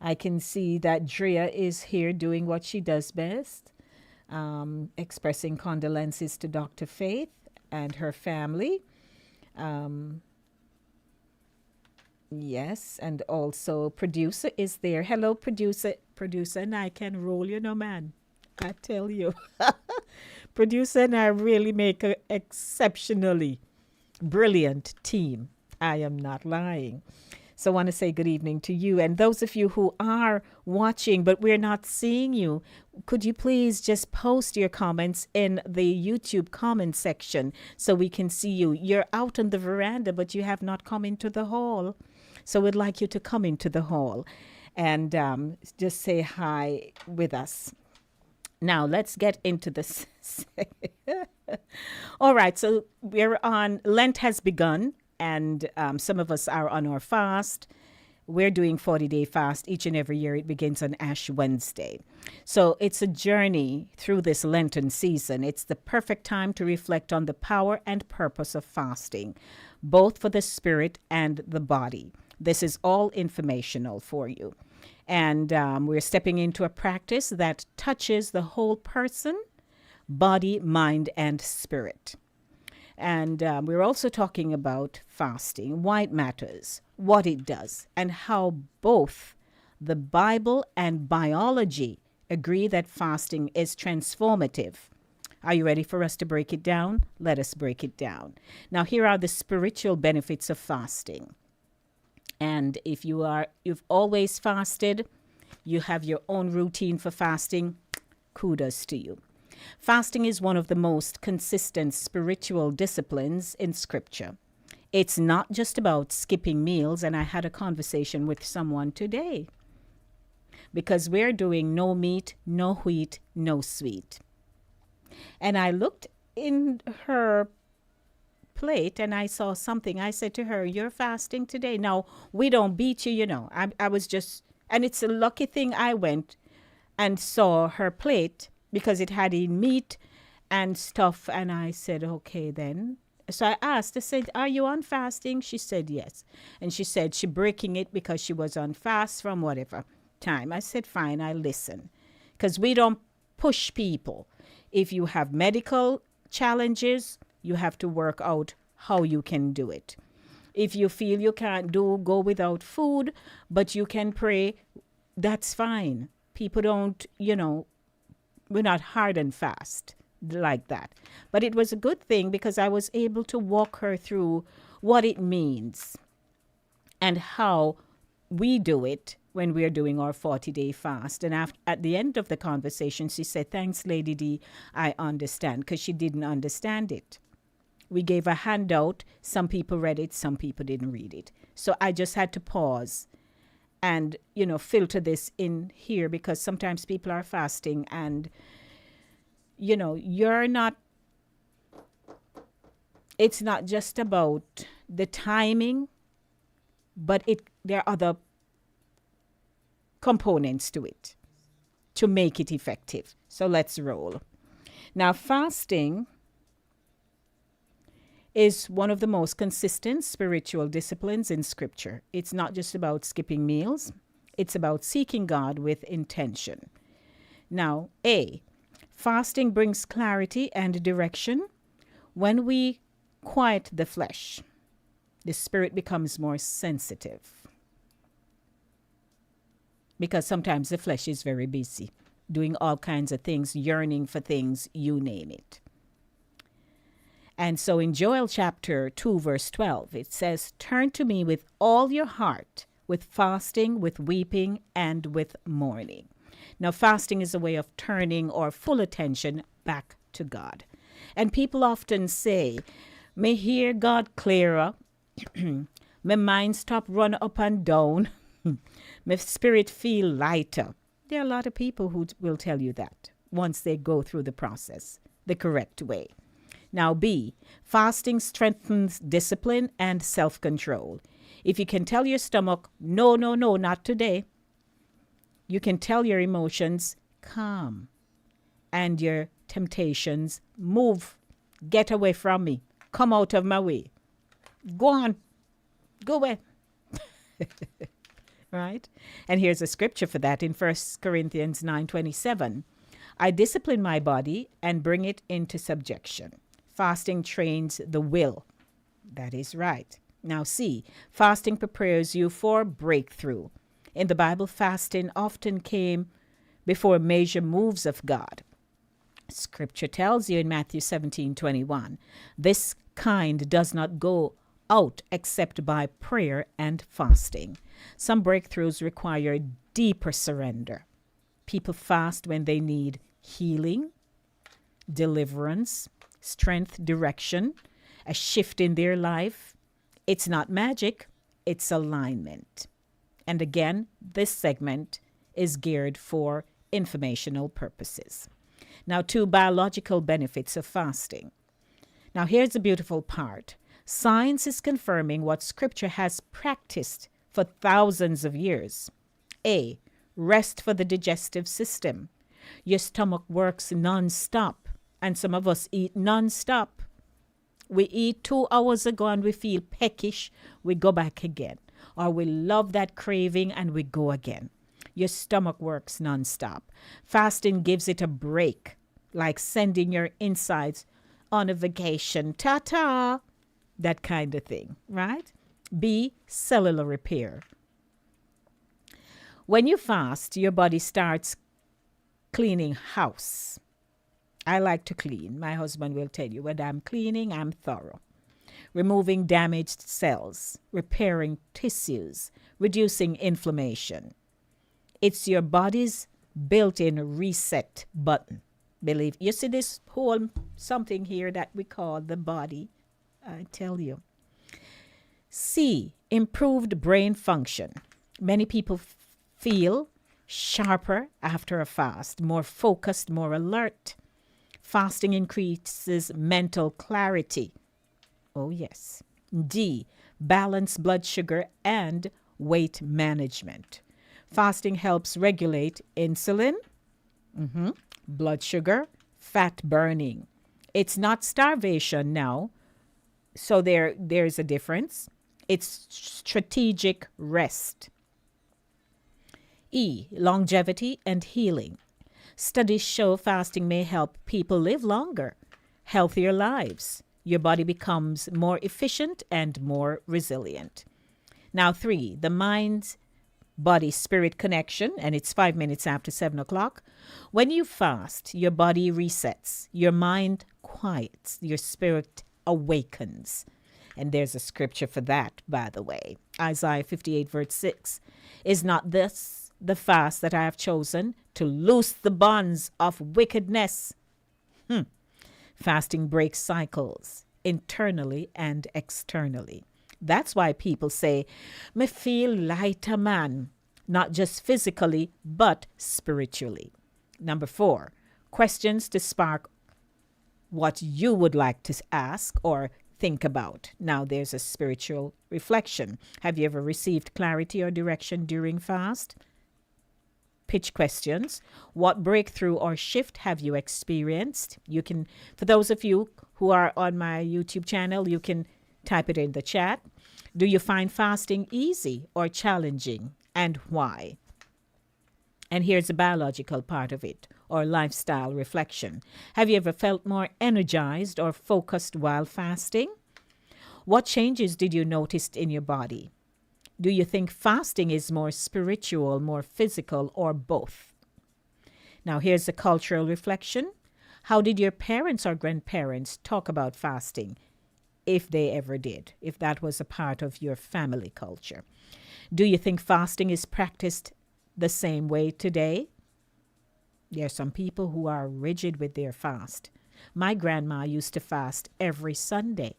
I can see that Drea is here doing what she does best, expressing condolences to Dr. Faith and her family. Yes, and also producer is there. Hello, producer, and I can roll, man. I tell you. Producer and I really make an exceptionally brilliant team. I am not lying. So I want to say good evening to you. And those of you who are watching, but we're not seeing you, could you please just post your comments in the YouTube comment section so we can see you? You're out on the veranda, but you have not come into the hall. So we'd like you to come into the hall and just say hi with us. Now, let's get into this. All right, so we're on, Lent has begun. And some of us are on our fast. We're doing 40-day fast each and every year. It begins on Ash Wednesday. So it's a journey through this Lenten season. It's the perfect time to reflect on the power and purpose of fasting, both for the spirit and the body. This is all informational for you. And we're stepping into a practice that touches the whole person, body, mind, and spirit. And we're also talking about fasting, why it matters, what it does, and how both the Bible and biology agree that fasting is transformative. Are you ready for us to break it down? Let us break it down. Now, here are the spiritual benefits of fasting. And if you've always fasted, you have your own routine for fasting, kudos to you. Fasting is one of the most consistent spiritual disciplines in Scripture. It's not just about skipping meals, and I had a conversation with someone today, because we're doing no meat, no wheat, no sweet. And I looked in her plate and I saw something. I said to her, "You're fasting today." Now, we don't beat you, you know. I was just, and it's a lucky thing I went and saw her plate because it had in meat and stuff. And I said, okay, then. So I asked, I said, "Are you on fasting?" She said, yes. And she said she breaking it because she was on fast from whatever time. I said, fine, I listen. Because we don't push people. If you have medical challenges, you have to work out how you can do it. If you feel you can't go without food, but you can pray, that's fine. People don't, we're not hard and fast like that. But it was a good thing because I was able to walk her through what it means and how we do it when we're doing our 40-day fast. And at the end of the conversation, she said, "Thanks, Lady D, I understand," because she didn't understand it. We gave a handout. Some people read it, some people didn't read it. So I just had to pause and, filter this in here, because sometimes people are fasting and, it's not just about the timing, but there are other components to it to make it effective. So let's roll. Now, fasting is one of the most consistent spiritual disciplines in Scripture. It's not just about skipping meals. It's about seeking God with intention. Now, fasting brings clarity and direction. When we quiet the flesh, the spirit becomes more sensitive. Because sometimes the flesh is very busy, doing all kinds of things, yearning for things, you name it. And so in Joel chapter 2, verse 12, it says, "Turn to me with all your heart, with fasting, with weeping, and with mourning." Now, fasting is a way of turning our full attention back to God. And people often say, "Me hear God clearer, my mind stop run up and down, my spirit feel lighter." There are a lot of people who will tell you that once they go through the process the correct way. Now, B, fasting strengthens discipline and self-control. If you can tell your stomach, no, not today, you can tell your emotions, calm, and your temptations, move, get away from me, come out of my way, go on, go away. Right? And here's a scripture for that in 1 Corinthians 9:27. "I discipline my body and bring it into subjection." Fasting trains the will. That is right. Now, C, fasting prepares you for breakthrough. In the Bible, fasting often came before major moves of God. Scripture tells you in Matthew 17:21, "This kind does not go out except by prayer and fasting." Some breakthroughs require deeper surrender. People fast when they need healing, deliverance, strength, direction, a shift in their life. It's not magic, it's alignment. And again, this segment is geared for informational purposes. Now, 2 biological benefits of fasting. Now, here's the beautiful part. Science is confirming what Scripture has practiced for thousands of years. A, rest for the digestive system. Your stomach works non-stop, and some of us eat non-stop. We eat 2 hours ago and we feel peckish, we go back again. or we love that craving and we go again. Your stomach works nonstop. Fasting gives it a break, like sending your insides on a vacation. Ta-ta! That kind of thing, right? B, cellular repair. When you fast, your body starts cleaning house. I like to clean. My husband will tell you when I'm cleaning, I'm thorough. Removing damaged cells, repairing tissues, reducing inflammation. It's your body's built-in reset button. Believe you see this whole something here that we call the body. I tell you. C, improved brain function. Many people feel sharper after a fast, more focused, more alert. Fasting increases mental clarity. Oh, yes. D, balanced blood sugar and weight management. Fasting helps regulate insulin, blood sugar, fat burning. It's not starvation now, so there's a difference. It's strategic rest. E, longevity and healing. Studies show fasting may help people live longer, healthier lives. Your body becomes more efficient and more resilient. Now 3, the mind, body, spirit connection, and it's 5 minutes after 7 o'clock. When you fast, your body resets, your mind quiets, your spirit awakens. And there's a scripture for that, by the way. Isaiah 58 verse 6. Is not this the fast that I have chosen to loose the bonds of wickedness? Fasting breaks cycles internally and externally. That's why people say, me feel lighter, man, not just physically, but spiritually. Number 4, questions to spark what you would like to ask or think about. Now there's a spiritual reflection. Have you ever received clarity or direction during fast? Pitch questions. What breakthrough or shift have you experienced? You can, for those of you who are on my YouTube channel, you can type it in the chat. Do you find fasting easy or challenging, and why? And here's the biological part of it, or lifestyle reflection. Have you ever felt more energized or focused while fasting? What changes did you notice in your body? Do you think fasting is more spiritual, more physical, or both? Now, here's the cultural reflection. How did your parents or grandparents talk about fasting, if they ever did, if that was a part of your family culture? Do you think fasting is practiced the same way today? There are some people who are rigid with their fast. My grandma used to fast every Sunday.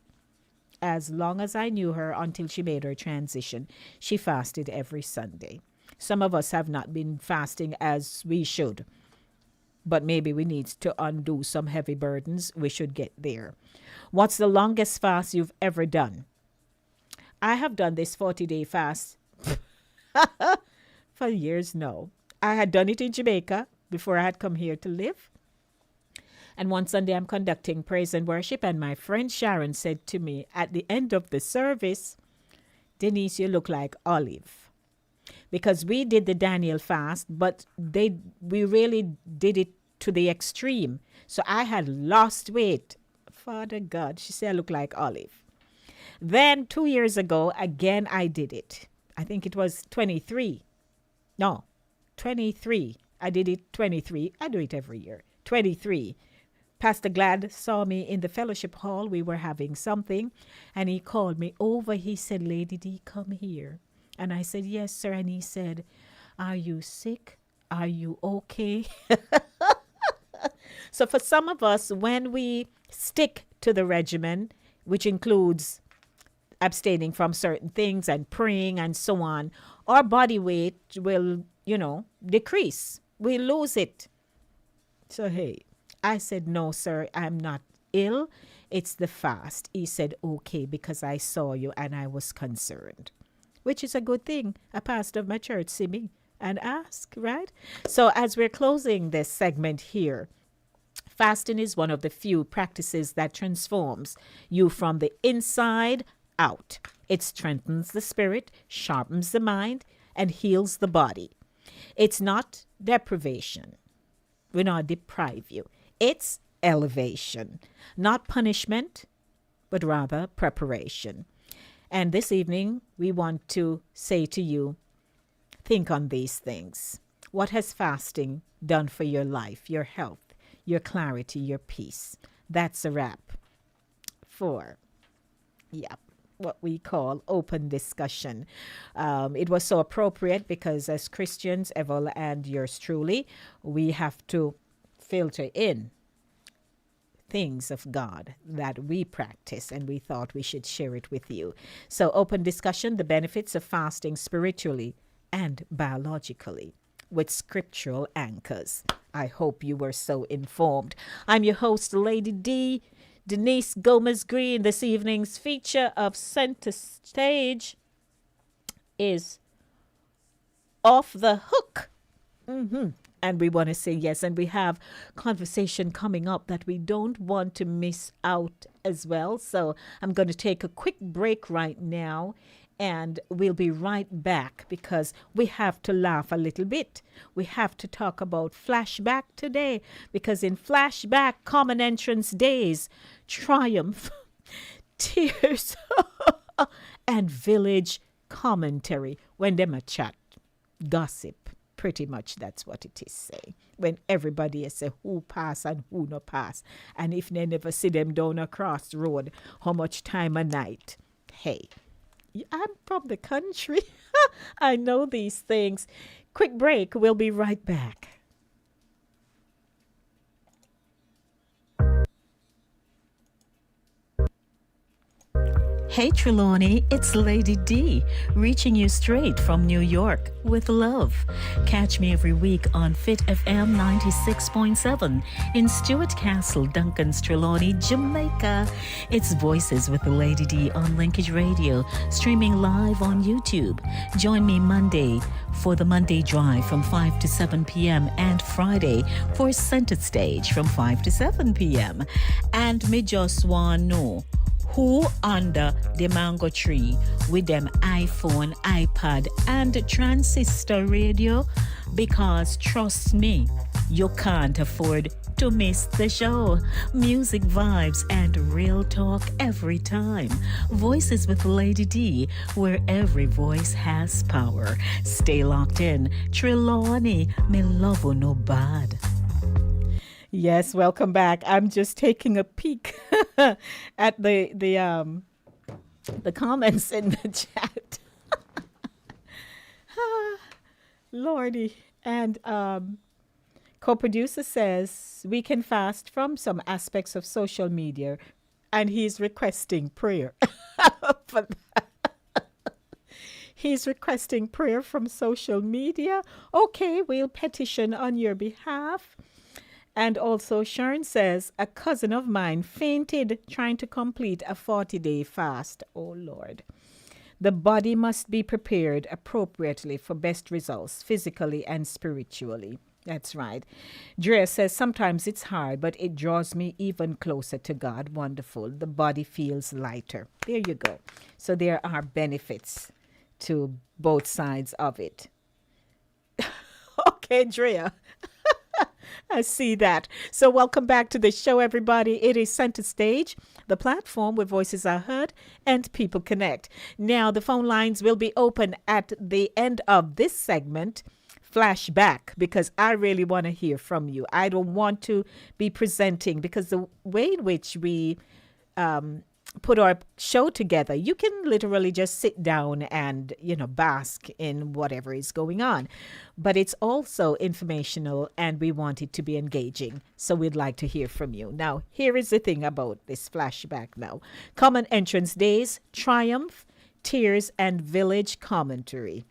As long as I knew her until she made her transition, she fasted every Sunday. Some of us have not been fasting as we should, but maybe we need to undo some heavy burdens. We should get there. What's the longest fast you've ever done? I have done this 40-day fast for years now. I had done it in Jamaica before I had come here to live. And one Sunday I'm conducting praise and worship, and my friend Sharon said to me at the end of the service, Denise, you look like Olive. Because we did the Daniel fast, but we really did it to the extreme. So I had lost weight. Father God, she said I look like Olive. Then 2 years ago, again I did it. I think it was 23. No, 23. I did it 23. I do it every year. 23. Pastor Glad saw me in the fellowship hall. We were having something, and he called me over. He said, Lady D, come here. And I said, yes, sir. And he said, are you sick? Are you okay? So for some of us, when we stick to the regimen, which includes abstaining from certain things and praying and so on, our body weight will, decrease. We lose it. So, hey, I said, no, sir, I'm not ill. It's the fast. He said, okay, because I saw you and I was concerned, which is a good thing. A pastor of my church see me and ask, right? So as we're closing this segment here, fasting is one of the few practices that transforms you from the inside out. It strengthens the spirit, sharpens the mind, and heals the body. It's not deprivation. We not deprive you. It's elevation, not punishment, but rather preparation. And this evening, we want to say to you, think on these things. What has fasting done for your life, your health, your clarity, your peace? That's a wrap for, what we call open discussion. It was so appropriate because as Christians, Evel and yours truly, we have to filter in things of God that we practice, and we thought we should share it with you. So open discussion, the benefits of fasting spiritually and biologically with scriptural anchors. I hope you were so informed. I'm your host, Lady D, Denise Gomez Green. This evening's feature of Center Stage is Off the Hook. And we want to say yes, and we have conversation coming up that we don't want to miss out as well. So I'm going to take a quick break right now, and we'll be right back because we have to laugh a little bit. We have to talk about flashback today, because in flashback, common entrance days, triumph, tears, and village commentary when them a chat, gossip. Pretty much that's what it is saying. When everybody is say who pass and who no pass. And if they never see them down across the road, how much time a night? Hey, I'm from the country. I know these things. Quick break. We'll be right back. Hey Trelawney, it's Lady D, reaching you straight from New York with love. Catch me every week on Fit FM 96.7 in Stuart Castle, Duncan's Trelawney, Jamaica. It's Voices with Lady D on Linkage Radio, streaming live on YouTube. Join me Monday for the Monday Drive from 5 to 7 p.m. and Friday for Center Stage from 5 to 7 p.m. And me just want know who under the mango tree with them iPhone, iPad, and transistor radio? Because trust me, you can't afford to miss the show. Music, vibes, and real talk every time. Voices with Lady D, where every voice has power. Stay locked in. Trelawney, me love you no bad. Yes, welcome back. I'm just taking a peek at the comments in the chat. Lordy. And co-producer says we can fast from some aspects of social media, and he's requesting prayer for that. He's requesting prayer from social media. Okay, we'll petition on your behalf. And also, Sharon says, a cousin of mine fainted trying to complete a 40-day fast. Oh, Lord. The body must be prepared appropriately for best results, physically and spiritually. That's right. Drea says, sometimes it's hard, but it draws me even closer to God. Wonderful. The body feels lighter. There you go. So there are benefits to both sides of it. Okay, Drea. I see that. So welcome back to the show, everybody. It is Center Stage, the platform where voices are heard and people connect. Now, the phone lines will be open at the end of this segment, flashback, because I really want to hear from you. I don't want to be presenting, because the way in which we put our show together, you can literally just sit down and, bask in whatever is going on. But it's also informational, and we want it to be engaging. So we'd like to hear from you. Now, here is the thing about this flashback now. Common entrance days, triumph, tears, and village commentary.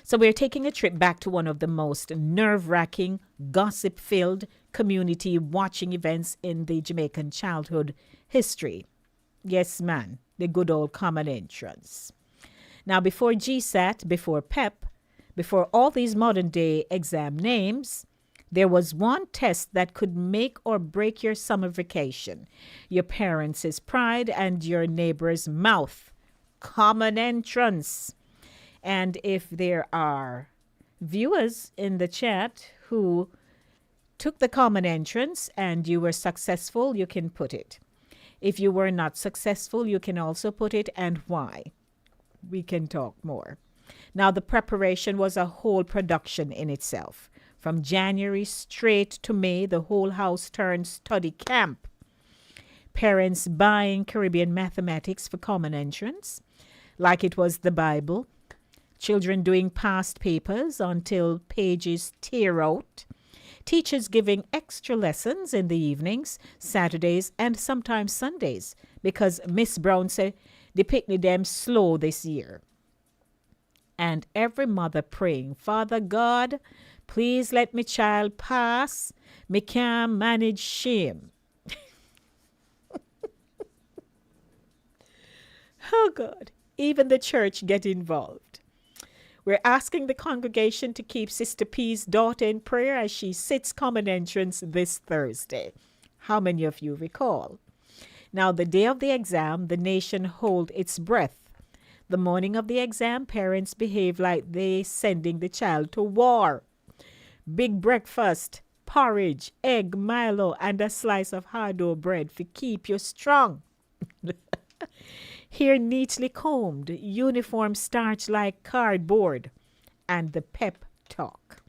So we're taking a trip back to one of the most nerve-wracking, gossip-filled community watching events in the Jamaican childhood history. Yes, man, the good old common entrance. Now, before GSAT, before PEP, before all these modern-day exam names, There was one test that could make or break your summer vacation: your parents' pride and your neighbor's mouth. Common entrance. And if there are viewers in the chat who took the common entrance and you were successful, you can put it. If you were not successful, you can also put it and why. We can talk more. Now, the preparation was a whole production in itself. From January straight to May, the whole house turned study camp. Parents buying Caribbean mathematics for common entrance, like it was the Bible. Children doing past papers until pages tear out. Teachers giving extra lessons in the evenings, Saturdays, and sometimes Sundays, because Miss Brown said the picnic them slow this year. And every mother praying, Father God, please let me child pass. Me can't manage shame. Oh God, even the church get involved. We're asking the congregation to keep Sister P's daughter in prayer as she sits common entrance this Thursday. How many of you recall? Now, the day of the exam, the nation hold its breath. The morning of the exam, parents behave like they sending the child to war. Big breakfast, porridge, egg, Milo, and a slice of hard-dough bread to keep you strong. Hair neatly combed, uniform starched like cardboard, and the pep talk.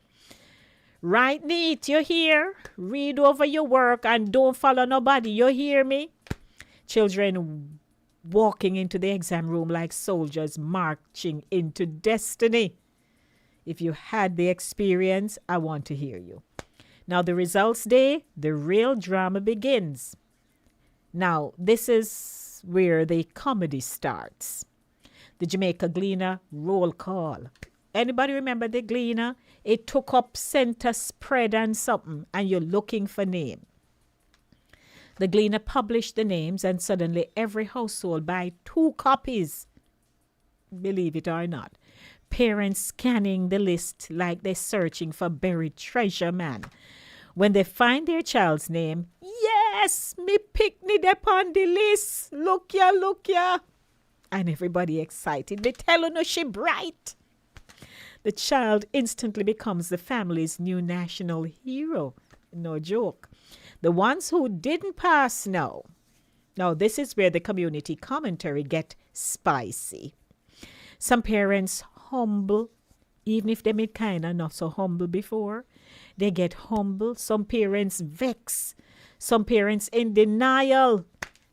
Right neat, you hear? Read over your work and don't follow nobody, you hear me? Children walking into the exam room like soldiers marching into destiny. If you had the experience, I want to hear you. Now, the results day, the real drama begins. Now, this is where the comedy starts. The Jamaica Gleaner roll call. Anybody remember the Gleaner? It took up center spread and something, and you're looking for name. The Gleaner published the names, and suddenly every household buy 2 copies. Believe it or not. Parents scanning the list like they're searching for buried treasure, man. When they find their child's name, yes, me picnic upon the list. Look ya. And everybody excited. They tell her she bright. The child instantly becomes the family's new national hero. No joke. The ones who didn't pass now. Now, this is where the community commentary get spicy. Some parents humble, even if they made kind of not so humble before. They get humble. Some parents vex. Some parents in denial.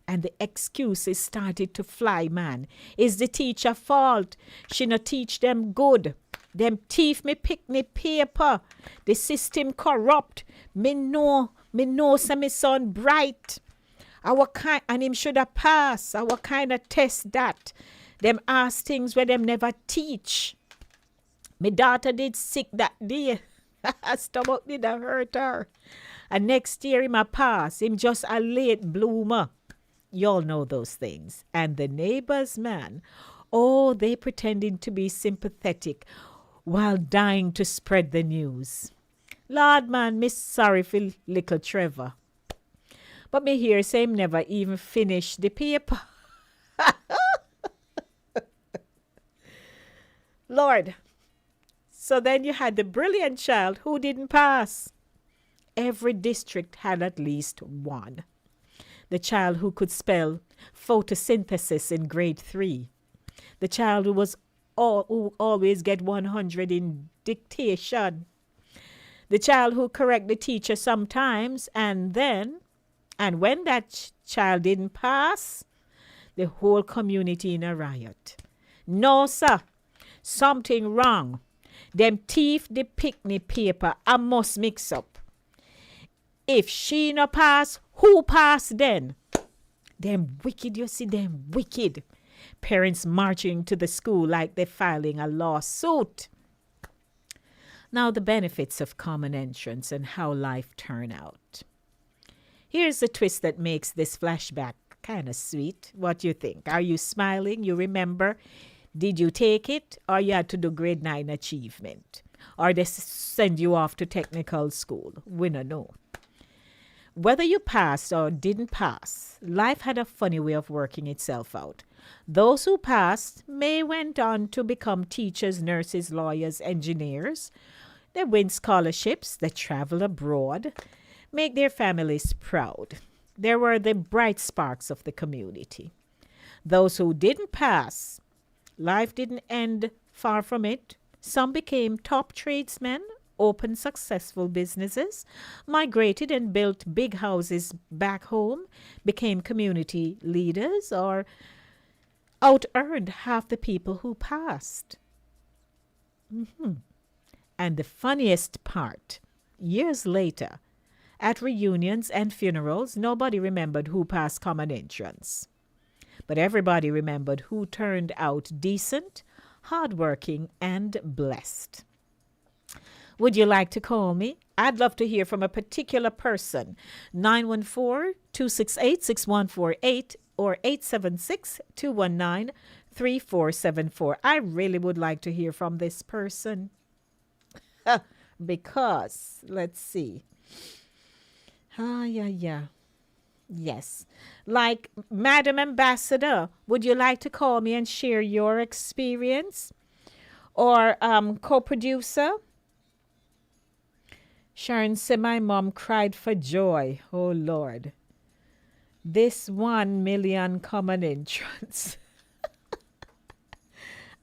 And the excuses started to fly, man. Is the teacher fault? She not teach them good. Them thief me picnic paper. The system corrupt. Me know say me son bright. Our kind, and him should have passed. Our kind of test that. Them ask things where them never teach. My daughter did sick that day. Stomach did hurt her. And next year him a pass. Him just a late bloomer. Y'all know those things. And the neighbors, man, oh, they pretending to be sympathetic while dying to spread the news. Lord, man, miss sorry for little Trevor. But me hear say him never even finish the paper. Lord. So then you had the brilliant child who didn't pass. Every district had at least one. The child who could spell photosynthesis in grade 3. The child who who always get 100 in dictation. The child who correct the teacher sometimes, and when that child didn't pass, the whole community in a riot. No, sir, something wrong. Them thief the picnic paper. I must mix up. If she no pass, who pass then? Them wicked, you see, them wicked. Parents marching to the school like they're filing a lawsuit. Now the benefits of common entrance and how life turned out. Here's a twist that makes this flashback kind of sweet. What do you think? Are you smiling? You remember? Did you take it or you had to do grade 9 achievement? or they send you off to technical school. We don't know. Whether you passed or didn't pass, life had a funny way of working itself out. Those who passed may went on to become teachers, nurses, lawyers, engineers. They win scholarships, they travel abroad, make their families proud. There were the bright sparks of the community. Those who didn't pass, life didn't end far from it. Some became top tradesmen, opened successful businesses, migrated and built big houses back home, became community leaders, or out-earned half the people who passed. And the funniest part, years later, at reunions and funerals, nobody remembered who passed common entrance. But everybody remembered who turned out decent, hardworking, and blessed. Would you like to call me? I'd love to hear from a particular person. 914-268-6148 or 876-219-3474. I really would like to hear from this person. Because, let's see. Yes. Like, Madam Ambassador, would you like to call me and share your experience? Or co-producer? Sharon said, my mom cried for joy. Oh, Lord. This 1 million common entrance.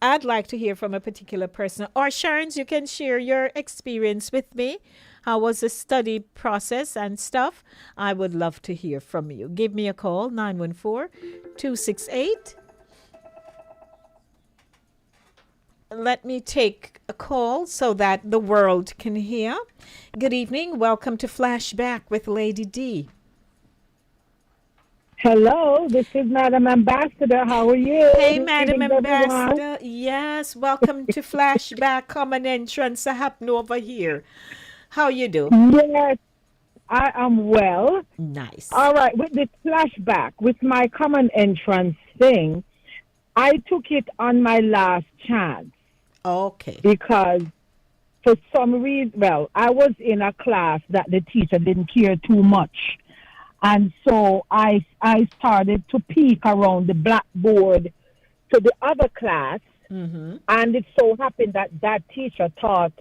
I'd like to hear from a particular person. Or Sharon's, you can share your experience with me. How was the study process and stuff? I would love to hear from you. Give me a call, 914-268. Let me take a call so that the world can hear. Good evening. Welcome to Flashback with Lady D. Hello, this is Madam Ambassador. How are you? Hey, Madam Ambassador. Yes, welcome to Flashback Common Entrance happening over here. How you do? Yes, I am well. Nice. All right, with this flashback, with my common entrance thing, I took it on my last chance. Okay. Because for some reason, well, I was in a class that the teacher didn't care too much. And so I started to peek around the blackboard to the other class. Mm-hmm. And it so happened that that teacher taught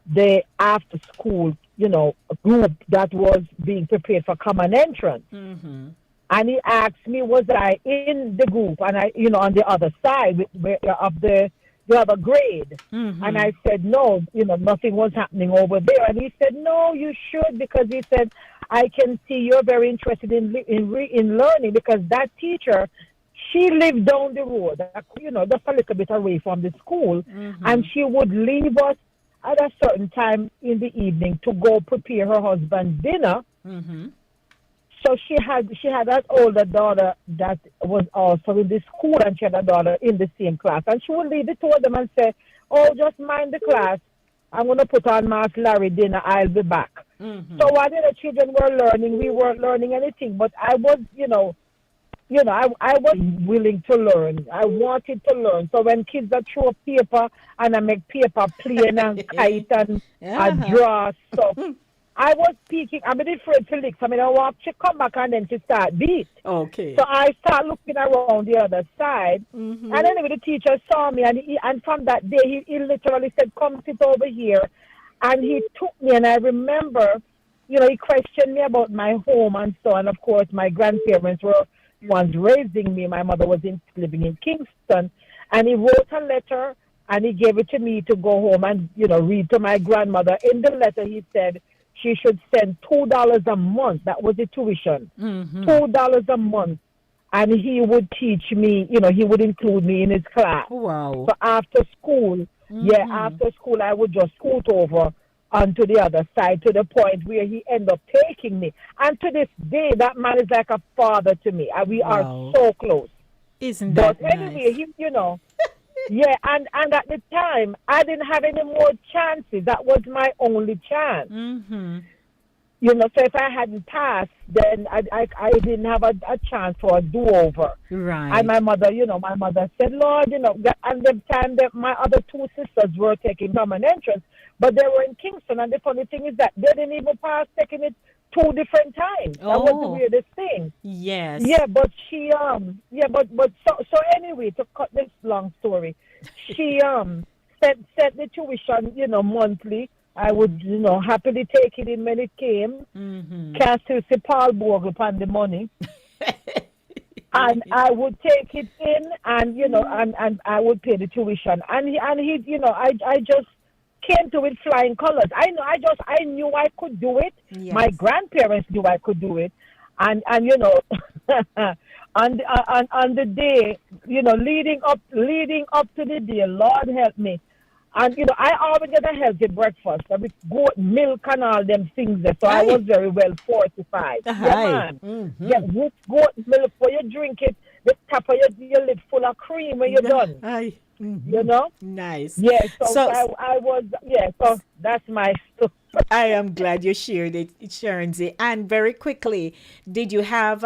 the after school, group that was being prepared for common entrance. Mm-hmm. And he asked me, was I in the group? And I, on the other side of the other grade. Mm-hmm. And I said, no, nothing was happening over there. And he said, no, you should, because he said, I can see you're very interested in learning, because that teacher, she lived down the road, just a little bit away from the school. Mm-hmm. And she would leave us at a certain time in the evening to go prepare her husband dinner. Mm-hmm. So she had an older daughter that was also in the school, and she had a daughter in the same class. And she would leave the two of them and say, oh, just mind the class. I'm going to put on Mass Larry dinner. I'll be back. Mm-hmm. So while the other children were learning, we weren't learning anything. But I was, I was willing to learn. I wanted to learn. So when kids are throw paper and I make paper plane and kite and I draw stuff, I was speaking. I'm afraid to lick. I walk, she come back and then she start beat. Okay. So I start looking around the other side. Mm-hmm. And anyway, the teacher saw me, and from that day, he literally said, come sit over here. And he took me, and I remember, he questioned me about my home and so on. Of course, my grandparents were ones raising me. My mother was living in Kingston. And he wrote a letter, and he gave it to me to go home and, read to my grandmother. In the letter, he said, she should send $2 a month. That was the tuition. Mm-hmm. $2 a month. And he would teach me, he would include me in his class. Wow. So after school, after school, I would just scoot over onto the other side to the point where he ended up taking me. And to this day, that man is like a father to me. And we are so close. Isn't that But anyway, nice? Yeah, and at the time, I didn't have any more chances. That was my only chance. Mm-hmm. So if I hadn't passed, then I didn't have a chance for a do-over. Right. And my mother, my mother said, Lord, and the time that my other two sisters were taking common entrance, but they were in Kingston. And the funny thing is that they didn't even pass taking it 2 different times. That was the weirdest thing. Yes. Yeah, but she, so anyway, to cut this long story, she, set the tuition, monthly. I would, happily take it in when it came. Can't still see Paul Bogle upon the money. And I would take it in and, and I would pay the tuition. And he I just came to it flying colors. I knew I could do it. Yes. My grandparents knew I could do it. And on the day, leading up to the day, Lord help me. And, I always get a healthy breakfast. I mean, goat milk and all them things there. So I was very well fortified. Yeah, man. Get rich goat milk for you drink it. The top of your lid full of cream when you're done. Nice. Yeah, so I was, so that's my story. I am glad you shared it, Sharonzy. And very quickly, did you have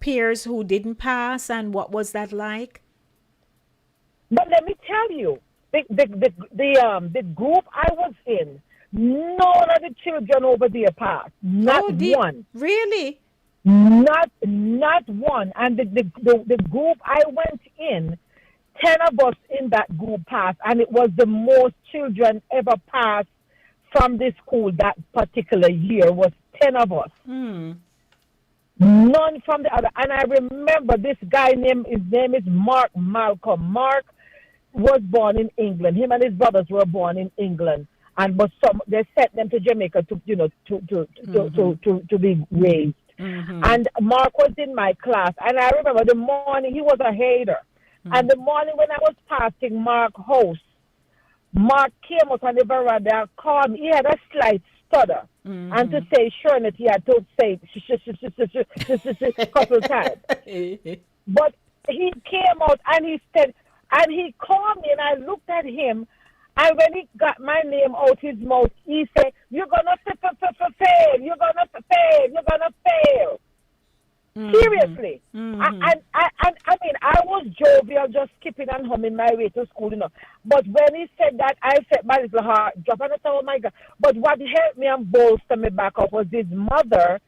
peers who didn't pass, and what was that like? But let me tell you, the group I was in, none of the children over there passed. Not one. Really? Not one. And the group I went in, 10 of us in that group passed, and it was the most children ever passed from the school that particular year was 10 of us. None from the other. And I remember this guy his name is Mark Malcolm. Mark was born in England. Him and his brothers were born in England, but they sent them to Jamaica to be raised. And Mark was in my class, and I remember the morning he was a hater. And the morning when I was passing Mark's house, Mark came out on the veranda and called me. He had a slight stutter, and to say sure that he had to say a couple times. But he came out and he said. And he called me, and I looked at him, and when he got my name out his mouth, he said, "You're gonna fail. You're gonna fail. You're gonna fail." Seriously. And I mean, I was jovial, just skipping and humming my way to school, But when he said that, I felt my little heart drop, and I thought, oh my God. But what helped me and bolstered me back up was his mother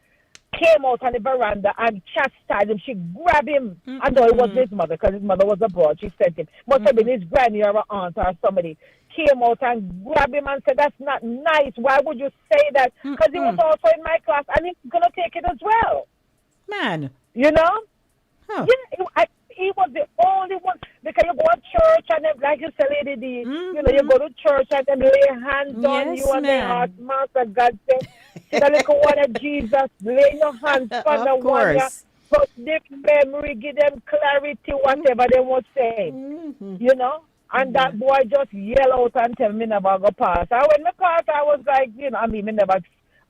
came out on the veranda and chastised him. She grabbed him. I know it was his mother, because his mother was abroad. She sent him. Must have been his granny or aunt or somebody. Came out and grabbed him and said, "That's not nice. Why would you say that?" Because he was also in my class, and he's going to take it as well. Man. Huh. Yeah, he was the only one. Because you go to church, and then, like you said, Lady D, you go to church, and then lay hands on you, and then heart, Master God said, the little one of Jesus, lay your hands on the one, touch their memory, give them clarity, whatever they were saying, And that boy just yell out and tell me never go pass. And when me pass, I was like, me never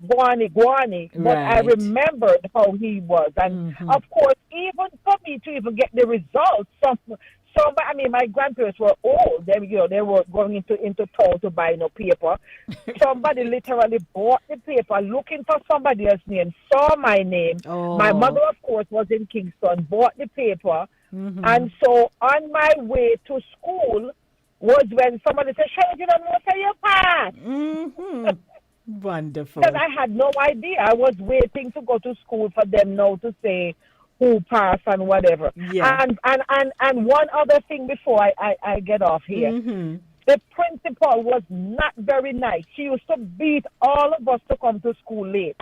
guani. But I remembered how he was. And of course, even for me to even get the results, my grandparents were old. They were going into town to buy paper. Somebody literally bought the paper looking for somebody else's name, saw my name. My mother, of course, was in Kingston, bought the paper. And so on my way to school was when somebody said, "Hey, you don't know, say you pass." Wonderful. Because I had no idea. I was waiting to go to school for them now to say who passed and whatever. Yeah. And one other thing before I get off here. The principal was not very nice. She used to beat all of us to come to school late.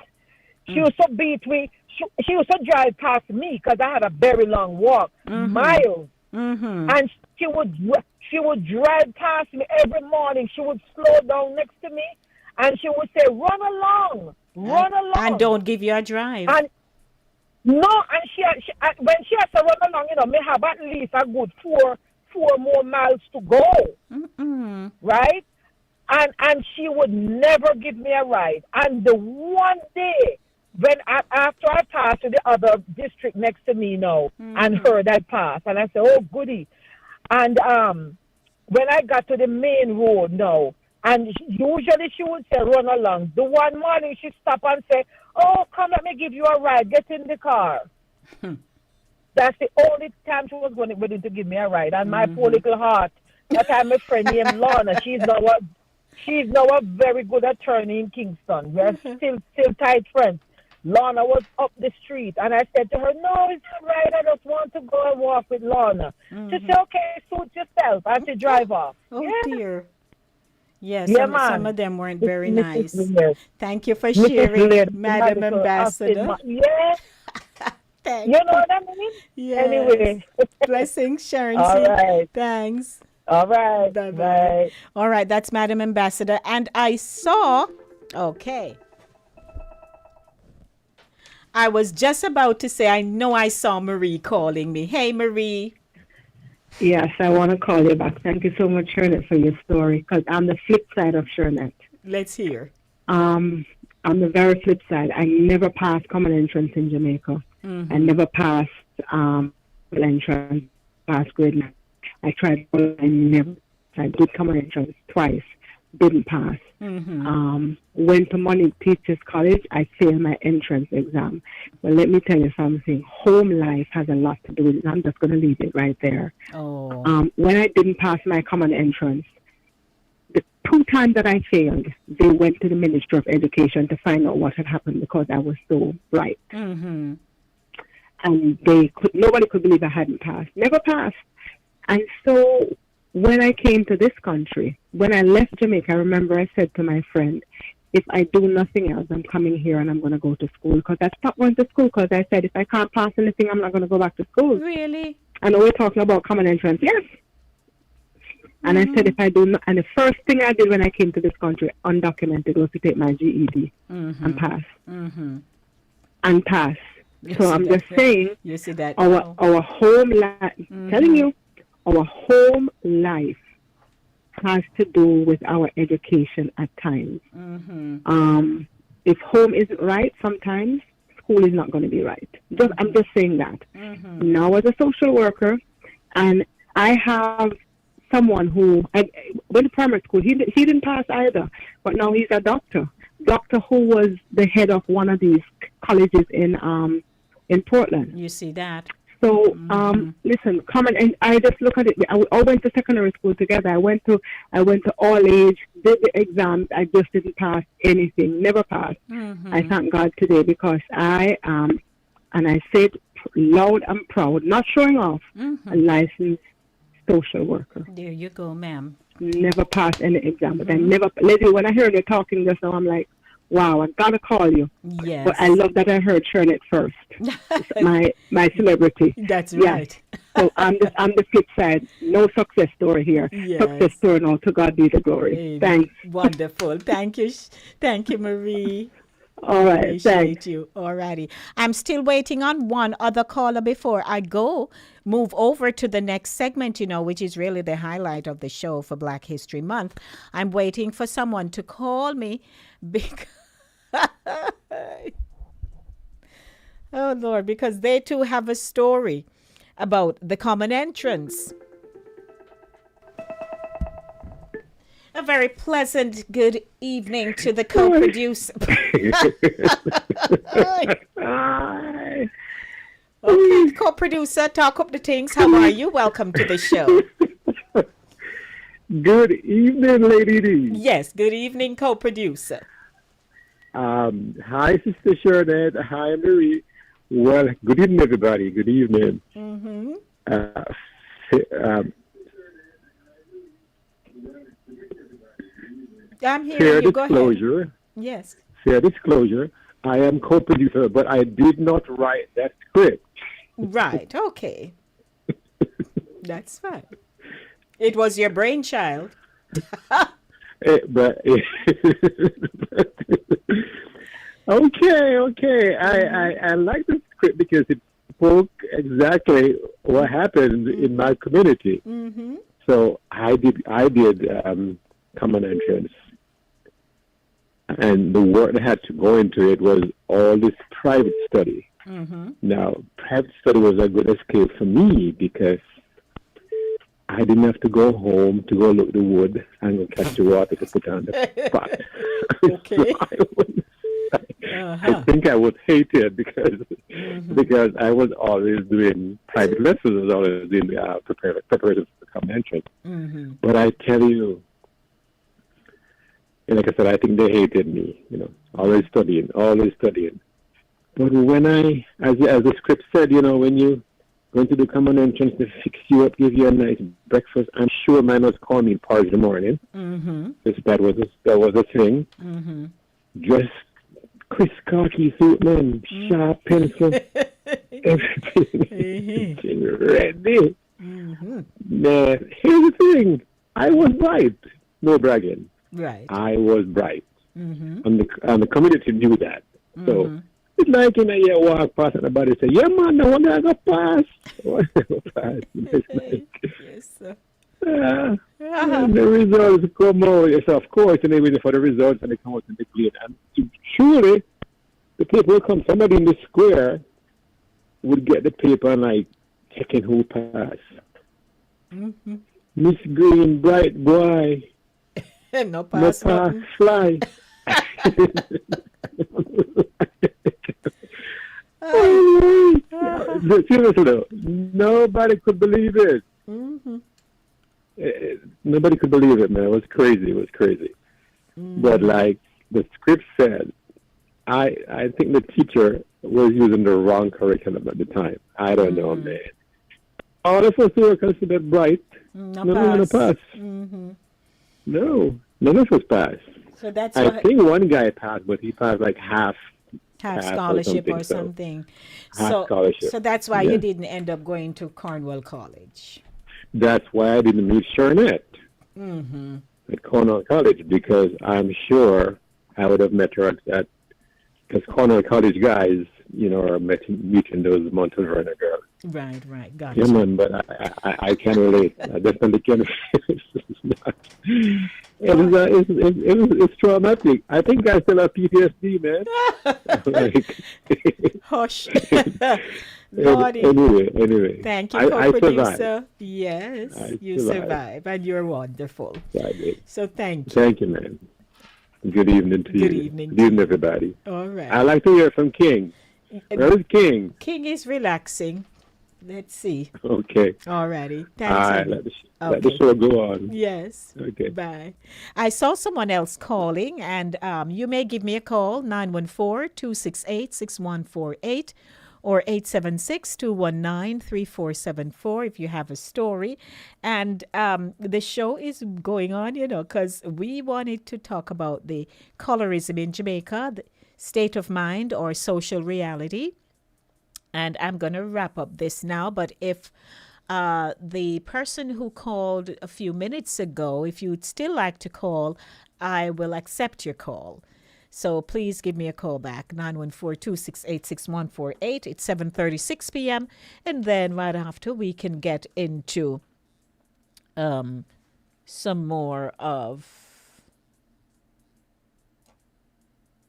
She used to beat me. She used to drive past me because I had a very long walk, miles. And she would drive past me every morning. She would slow down next to me, and she would say, "Run along, run along." And don't give you a drive. And she when she has to run along, may have at least a good four more miles to go, right? And she would never give me a ride. And the one day, after I passed to the other district next to me now, and heard I passed, and I said, "Oh, goody." And when I got to the main road now, And usually she would say, run along. The one morning she stopped and say, oh, come, let me give you a ride. Get in the car. That's the only time she was willing to give me a ride. And my poor little heart, that time my friend named Lorna, she's now a very good attorney in Kingston. We're still tight friends. Lorna was up the street, and I said to her, no, it's not right. I just want to go and walk with Lorna. She said, okay, suit yourself. I had to drive off. Oh, dear. Yes, Yeah, some man. of them weren't very Mrs. nice. Lear. Thank you for Mrs. sharing, Lear, Madam medical Ambassador. officer. Yeah. Thank You know what I mean? Yes. Anyway. Blessings, Sharon. All right. Thanks. All right. Bye-bye. Bye. All right, that's Madam Ambassador. And I saw, okay. I was just about to say, I know I saw Marie calling me. Hey, Marie. Yes, I want to call you back. Thank you so much, Shernette, for your story, because I'm the flip side of Shernette. Let's hear. I'm the very flip side. I never passed common entrance in Jamaica. I never passed entrance, passed grade 9. I tried, I did common entrance twice, didn't pass. Went to Money Teachers College, I failed my entrance exam. But let me tell you something, home life has a lot to do with it. I'm just going to leave it right there. When I didn't pass my common entrance, the 2 times that I failed, they went to the Ministry of Education to find out what had happened because I was so bright. And nobody could believe I hadn't passed. Never passed. And so when I came to this country, when I left Jamaica, I remember I said to my friend, if I do nothing else, I'm coming here and I'm going to go to school. Because I stopped going to school because I said, if I can't pass anything, I'm not going to go back to school. Really? I know we're talking about common entrance. Yes. And I said, if I do not, and the first thing I did when I came to this country, undocumented, was to take my GED and pass. And pass. So I'm just saying, you see that our home life, telling you, our home life has to do with our education at times. If home isn't right, sometimes school is not going to be right. I'm just saying that. Now, as a social worker, and I have someone who I went to primary school. He didn't pass either, but now he's a doctor who was the head of one of these colleges in Portland. You see that? So, listen, and I just look at it. I all went to secondary school together. I went to all age, did the exams. I just didn't pass anything, never passed. I thank God today because I am, and I say it loud and proud, not showing off, a licensed social worker. There you go, ma'am. Never passed any exam, but I never, lady, when I heard you talking just now, I'm like, wow, I gotta call you. Yes. But I love that I heard Shernette first. my celebrity. That's right. So I'm the flip side. No success story here. Yes. Success story now. To God be the glory. Amen. Thanks. Wonderful. Thank you, Marie. All right. Appreciate Thanks. you. All righty. I'm still waiting on one other caller before I move over to the next segment, which is really the highlight of the show for Black History Month. I'm waiting for someone to call me because oh Lord, because they too have a story about the common entrance. A very pleasant good evening to the co-producer. Okay, co-producer, talk up the things. How are you? Welcome to the show. Good evening, Lady D. Yes, good evening, co-producer. Hi, Sister Shernette. Hi, Marie. Well, good evening, everybody. Good evening. I'm hearing fair you. Go disclosure. ahead. Yes. Fair disclosure. I am co-producer, but I did not write that script. Right. Okay. That's fine. It was your brainchild. But okay. I like the script because it spoke exactly what happened in my community. So I did common entrance, and the work that had to go into it was all this private study. Now, private study was a good escape for me because I didn't have to go home to go look the wood and go catch the water to put on the pot. Okay. I think I was hated because I was always doing private lessons. I was always doing preparation for the common entrance. But I tell you, and like I said, I think they hated me. Always studying. But when as the script said, when you going to do common entrance, they fix you up, give you a nice breakfast. I'm sure mine was called me porridge in the morning. Because that was a thing. Just crisp khaki suit, man, sharp pencil, everything ready. Now, here's the thing. I was bright. No bragging. Right. I was bright. And the community knew that. So it's like, you walk past and everybody say, yeah, man, no one going to pass. It's like, yes, sir. And the results come out. Yes, of course, and they wait for the results and they come out and they play it. And surely, the people will come. Somebody in the square would get the paper and like checking who passed. Miss Green, bright boy. No pass. Fly. Seriously though, nobody could believe it. Nobody could believe it, man. It was crazy. But like the script said, I think the teacher was using the wrong curriculum at the time. I don't know, man. All of us who were considered bright, none of us passed. No, none of us passed. So that's I think one guy passed, but he passed like half scholarship or something. Scholarship. So that's why you didn't end up going to Cornwall College. That's why I didn't meet Sharnette at Cornwall College, because I'm sure I would have met her at because Cornwall College guys, are meeting those Mountain Vernon girls. Right. Got Yeah, man, but I can relate. I definitely can. It's traumatic. I think I still have PTSD, man. Hush. Lordy. Anyway. Thank you, co-producer. Survived. Yes, you survive, and you're wonderful. So thank you. Thank you, man. Good evening to you. Good evening, everybody. All right. I'd like to hear from King. Where is King? King is relaxing. Let's see. Okay. All righty. Thanks. All right. Let the show go on. Yes. Okay. Bye. I saw someone else calling, and you may give me a call, 914-268-6148 or 876-219-3474 if you have a story. And the show is going on, because we wanted to talk about the colorism in Jamaica, the state of mind or social reality. And I'm going to wrap up this now, but if the person who called a few minutes ago, if you'd still like to call, I will accept your call. So please give me a call back, 914-268-6148. It's 7:36 p.m. And then right after, we can get into some more of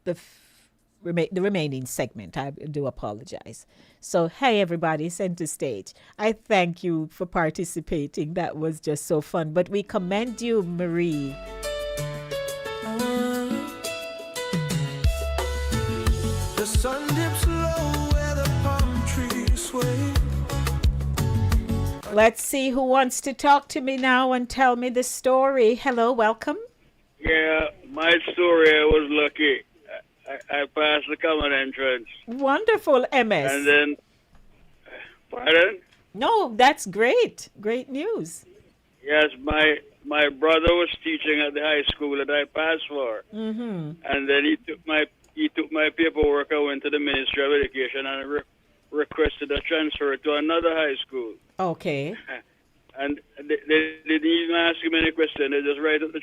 the remaining segment. I do apologize. So, hey, everybody, center stage. I thank you for participating. That was just so fun. But we commend you, Marie. The sun dips low where the palm trees sway. Let's see who wants to talk to me now and tell me the story. Hello, welcome. Yeah, my story, I was lucky. I passed the common entrance. Wonderful, MS. And then, pardon? No, that's great. Great news. Yes, my brother was teaching at the high school that I passed for. And then he took my paperwork. I went to the Ministry of Education and requested a transfer to another high school. Okay. And they didn't even ask him any question. They just write up the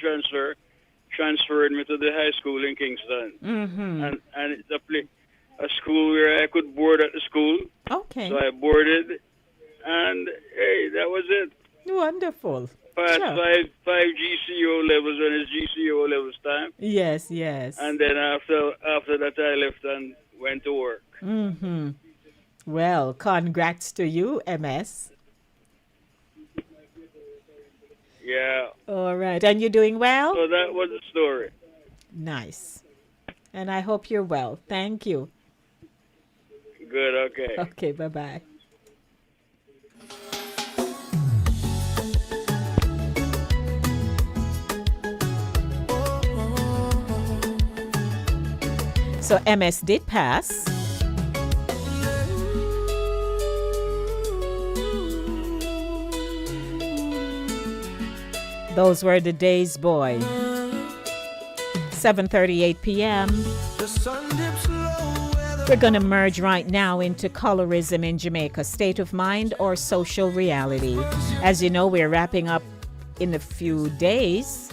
transferred me to the high school in Kingston. And it's a school where I could board at the school. Okay. So I boarded, and hey, that was it. Wonderful. Passed five GCO levels when it's GCO levels time. Yes. And then after that, I left and went to work. Well, congrats to you, MS. Yeah. All right. And you're doing well? So that was the story. Nice. And I hope you're well. Thank you. Good, okay. Okay, bye-bye. So MS did pass. Those were the days, boy. 7:38 p.m. We're going to merge right now into colorism in Jamaica, state of mind or social reality. As you know, we're wrapping up in a few days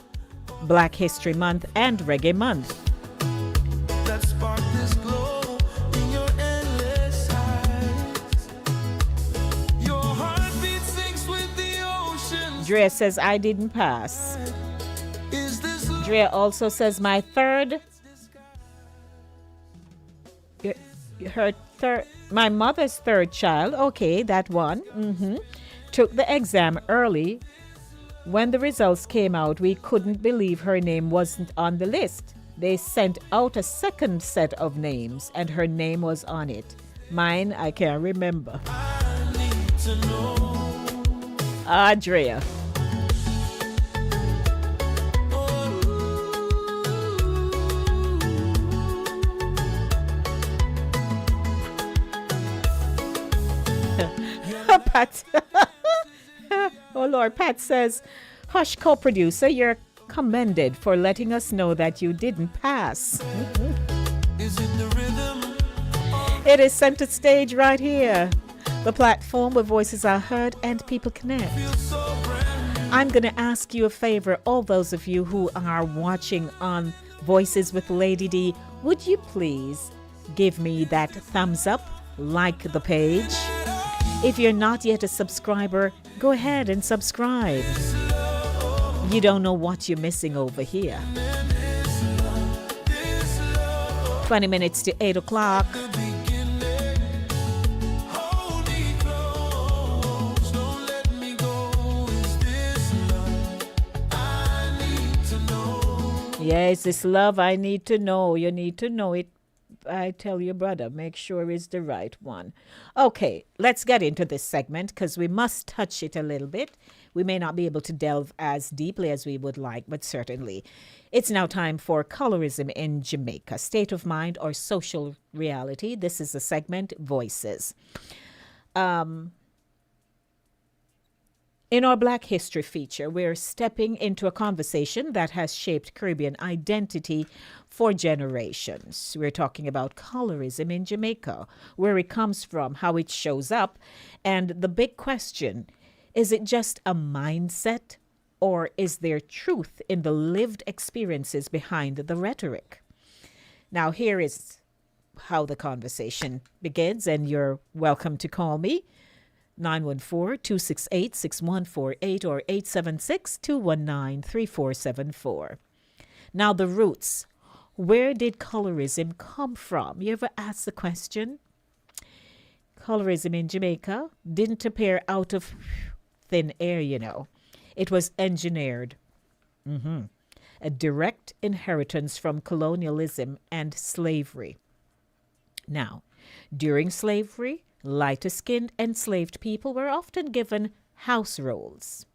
Black History Month and Reggae Month. Drea says, I didn't pass. Drea also says, my mother's third child, okay, that one, took the exam early. When the results came out, we couldn't believe her name wasn't on the list. They sent out a second set of names, and her name was on it. Mine, I can't remember. Drea. Pat. Oh Lord, Pat says, hush, co-producer, you're commended for letting us know that you didn't pass. It is center stage right here, the platform where voices are heard and people connect. I'm going to ask you a favor, all those of you who are watching on Voices with Lady D, would you please give me that thumbs up, like the page? If you're not yet a subscriber, go ahead and subscribe. You don't know what you're missing over here. 20 minutes to 8 o'clock. Yes, this love I need to know. You need to know it. I tell your brother, make sure it's the right one. Okay, let's get into this segment because we must touch it a little bit. We may not be able to delve as deeply as we would like, but certainly. It's now time for Colorism in Jamaica, state of mind or social reality. This is the segment Voices. In our Black History feature, we're stepping into a conversation that has shaped Caribbean identity for generations. We're talking about colorism in Jamaica, where it comes from, how it shows up, and the big question, is it just a mindset, or is there truth in the lived experiences behind the rhetoric? Now, here is how the conversation begins, and you're welcome to call me. 914-268-6148 or 876-219-3474. Now, the roots. Where did colorism come from? You ever ask the question? Colorism in Jamaica didn't appear out of thin air, you know. It was engineered. A direct inheritance from colonialism and slavery. Now, during slavery, lighter-skinned enslaved people were often given house roles,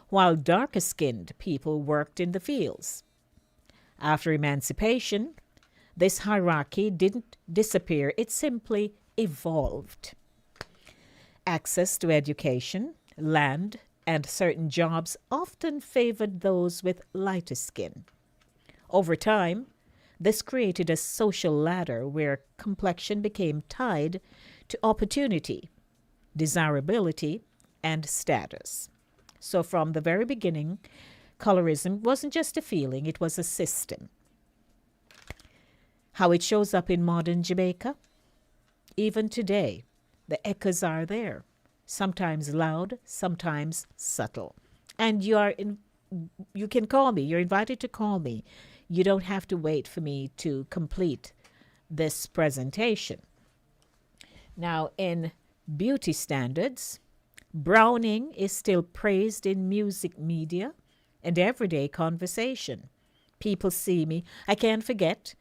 while darker-skinned people worked in the fields. After emancipation, this hierarchy didn't disappear, it simply evolved. Access to education, land, and certain jobs often favored those with lighter skin. Over time, this created a social ladder where complexion became tied to opportunity, desirability, and status. So from the very beginning, colorism wasn't just a feeling, it was a system. How it shows up in modern Jamaica? Even today, the echoes are there, sometimes loud, sometimes subtle. And you can call me, you're invited to call me. You don't have to wait for me to complete this presentation. Now, in beauty standards, Browning is still praised in music media and everyday conversation. People see me. I can't forget,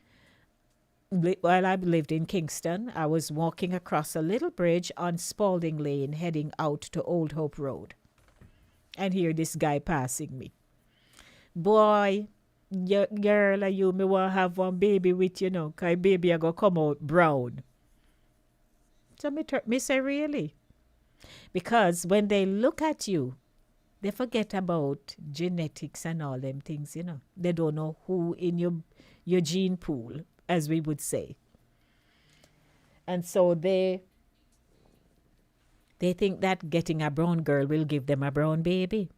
while I lived in Kingston, I was walking across a little bridge on Spalding Lane heading out to Old Hope Road. And here this guy passing me. Boy, girl, you me want to have one baby with you now, because baby I go come out brown. So me say, really? Because when they look at you, they forget about genetics and all them things, you know. They don't know who in your gene pool, as we would say. And so they think that getting a brown girl will give them a brown baby.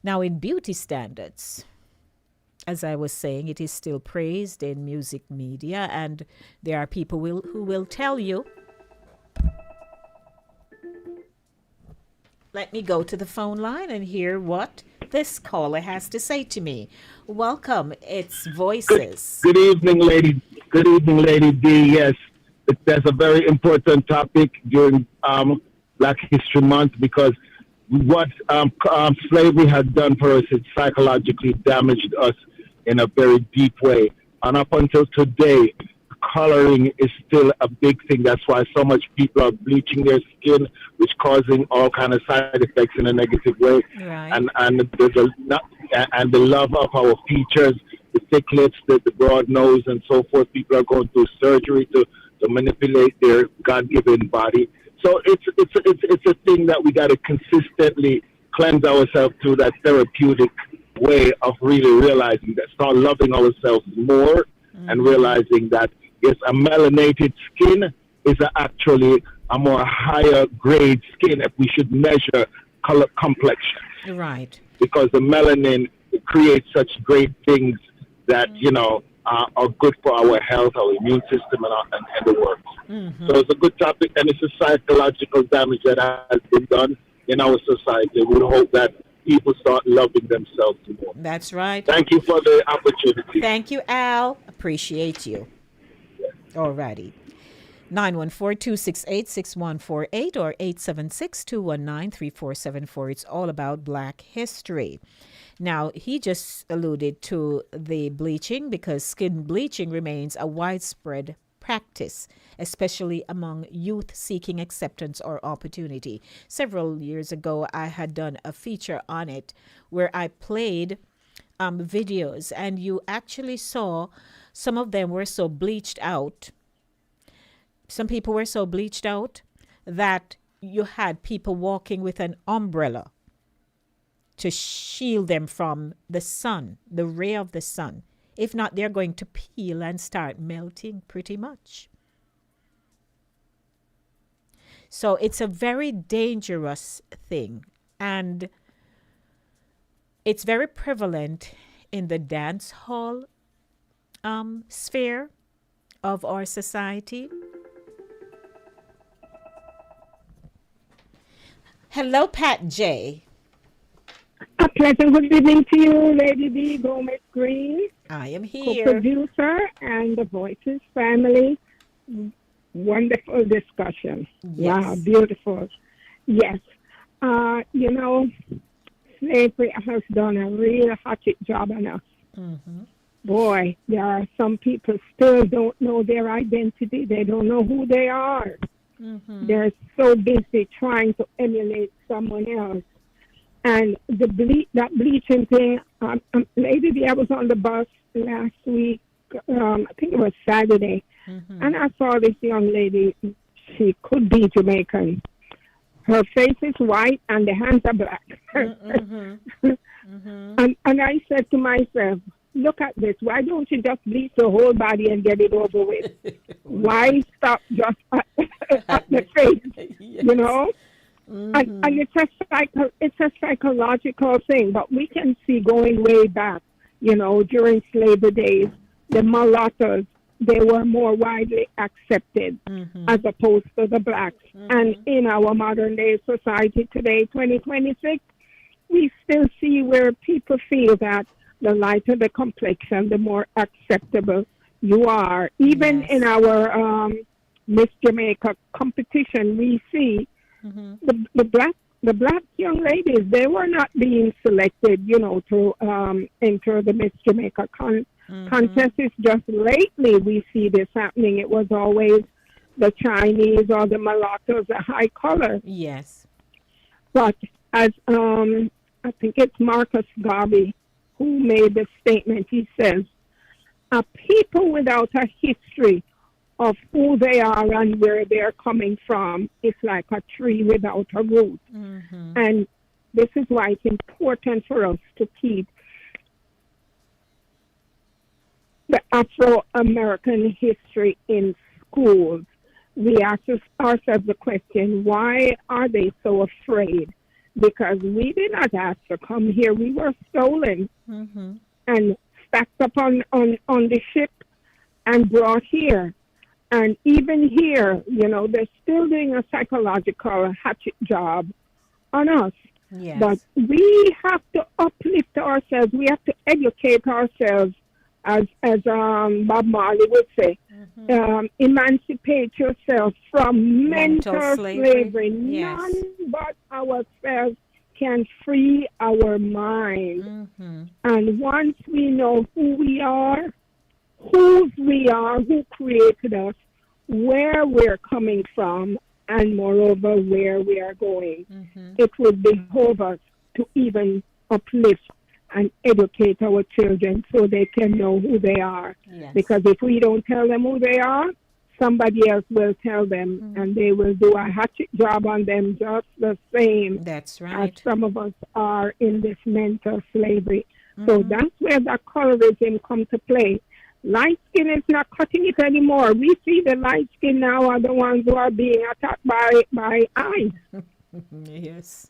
Now, in beauty standards, as I was saying, it is still praised in music media, and there are people who will tell you. Let me go to the phone line and hear what this caller has to say to me. Welcome, it's Voices. Good evening, lady. Good evening, Lady D. Yes, that's a very important topic during Black History Month, because what slavery has done for us, it psychologically damaged us in a very deep way. And up until today, coloring is still a big thing. That's why so much people are bleaching their skin, which causing all kind of side effects in a negative way. Right. And the love of our features, the thick lips, the broad nose, and so forth. People are going through surgery to manipulate their God-given body. So it's a thing that we got to consistently cleanse ourselves through that therapeutic way of really realizing that, start loving ourselves more, and realizing that yes, a melanated skin is actually a more higher grade skin if we should measure color complexion. Right. Because the melanin creates such great things that, are good for our health, our immune system, and the works. So it's a good topic, and it's a psychological damage that has been done in our society. We hope that people start loving themselves more. That's right. Thank you for the opportunity. Thank you, Al. Appreciate you. All righty. 914-268-6148 or 876-219-3474. It's all about Black history. Now, he just alluded to the bleaching, because skin bleaching remains a widespread practice, especially among youth seeking acceptance or opportunity. Several years ago, I had done a feature on it where I played videos, and you actually saw some of them were so bleached out. Some people were so bleached out that you had people walking with an umbrella to shield them from the sun, the ray of the sun. If not, they're going to peel and start melting pretty much. So it's a very dangerous thing, and it's very prevalent in the dance hall sphere of our society. Hello, Pat J. A pleasant good evening to you, Lady B. Gomez Green. I am here. Co-producer and the Voices family. Wonderful discussion. Yes. Wow, beautiful. Yes. Slavery has done a real hatchet job on us. Boy, there are some people still don't know their identity. They don't know who they are. They're so busy trying to emulate someone else. And that bleaching thing, Lady D, I was on the bus last week, I think it was Saturday, and I saw this young lady. She could be Jamaican. Her face is white and the hands are black. And I said to myself, look at this. Why don't you just bleach the whole body and get it over with? Why stop just at the face, you know? And it's a psychological thing, but we can see going way back, during slavery days, the mulattoes, they were more widely accepted as opposed to the blacks. And in our modern day society today, 2026, we still see where people feel that the lighter the complexion, the more acceptable you are. Even in our Miss Jamaica competition, we see the black young ladies, they were not being selected, to enter the Miss Jamaica contest. It's just lately we see this happening. It was always the Chinese or the mulattoes, the high color. Yes. But as I think it's Marcus Garvey who made the statement, he says, a people without a history of who they are and where they're coming from is like a tree without a root. And this is why it's important for us to keep the Afro-American history in schools. We ask ourselves the question, why are they so afraid? Because we did not ask to come here. We were stolen and stacked up on the ship and brought here. And even here, they're still doing a psychological hatchet job on us. Yes. But we have to uplift ourselves. We have to educate ourselves, as Bob Marley would say. Emancipate yourself from mental slavery. Yes. None but ourselves can free our mind. And once we know who we are, whose we are, who created us, where we're coming from, and moreover, where we are going, it would behoove us to even uplift and educate our children so they can know who they are. Yes. Because if we don't tell them who they are, somebody else will tell them, and they will do a hatchet job on them just the same. That's right. As some of us are in this mental slavery. So that's where that colorism comes to play. Light skin is not cutting it anymore. We see the light skin now are the ones who are being attacked by ICE. Yes.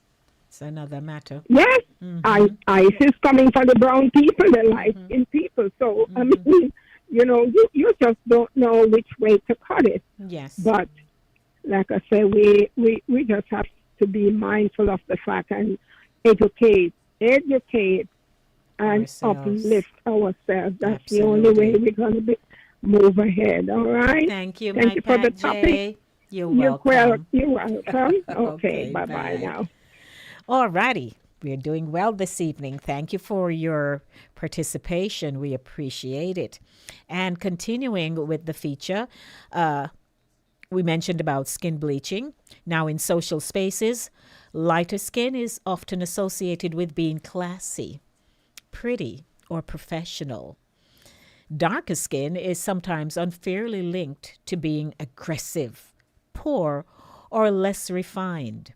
It's another matter. Yes. ICE is coming for the brown people, the light skin people. So, I mean, you just don't know which way to cut it. Yes. But, like I said, we just have to be mindful of the fact and educate, and uplift ourselves. That's the only way we're going to move ahead. All right? Thank you, Thank you for the Pat topic. J. You're welcome. You're welcome. Okay, Okay, bye-bye bye. now. All righty. We're doing well this evening. Thank you for your participation. We appreciate it. And continuing with the feature, we mentioned about skin bleaching. Now, in social spaces, lighter skin is often associated with being classy, pretty, or professional. Darker skin is sometimes unfairly linked to being aggressive, poor, or less refined.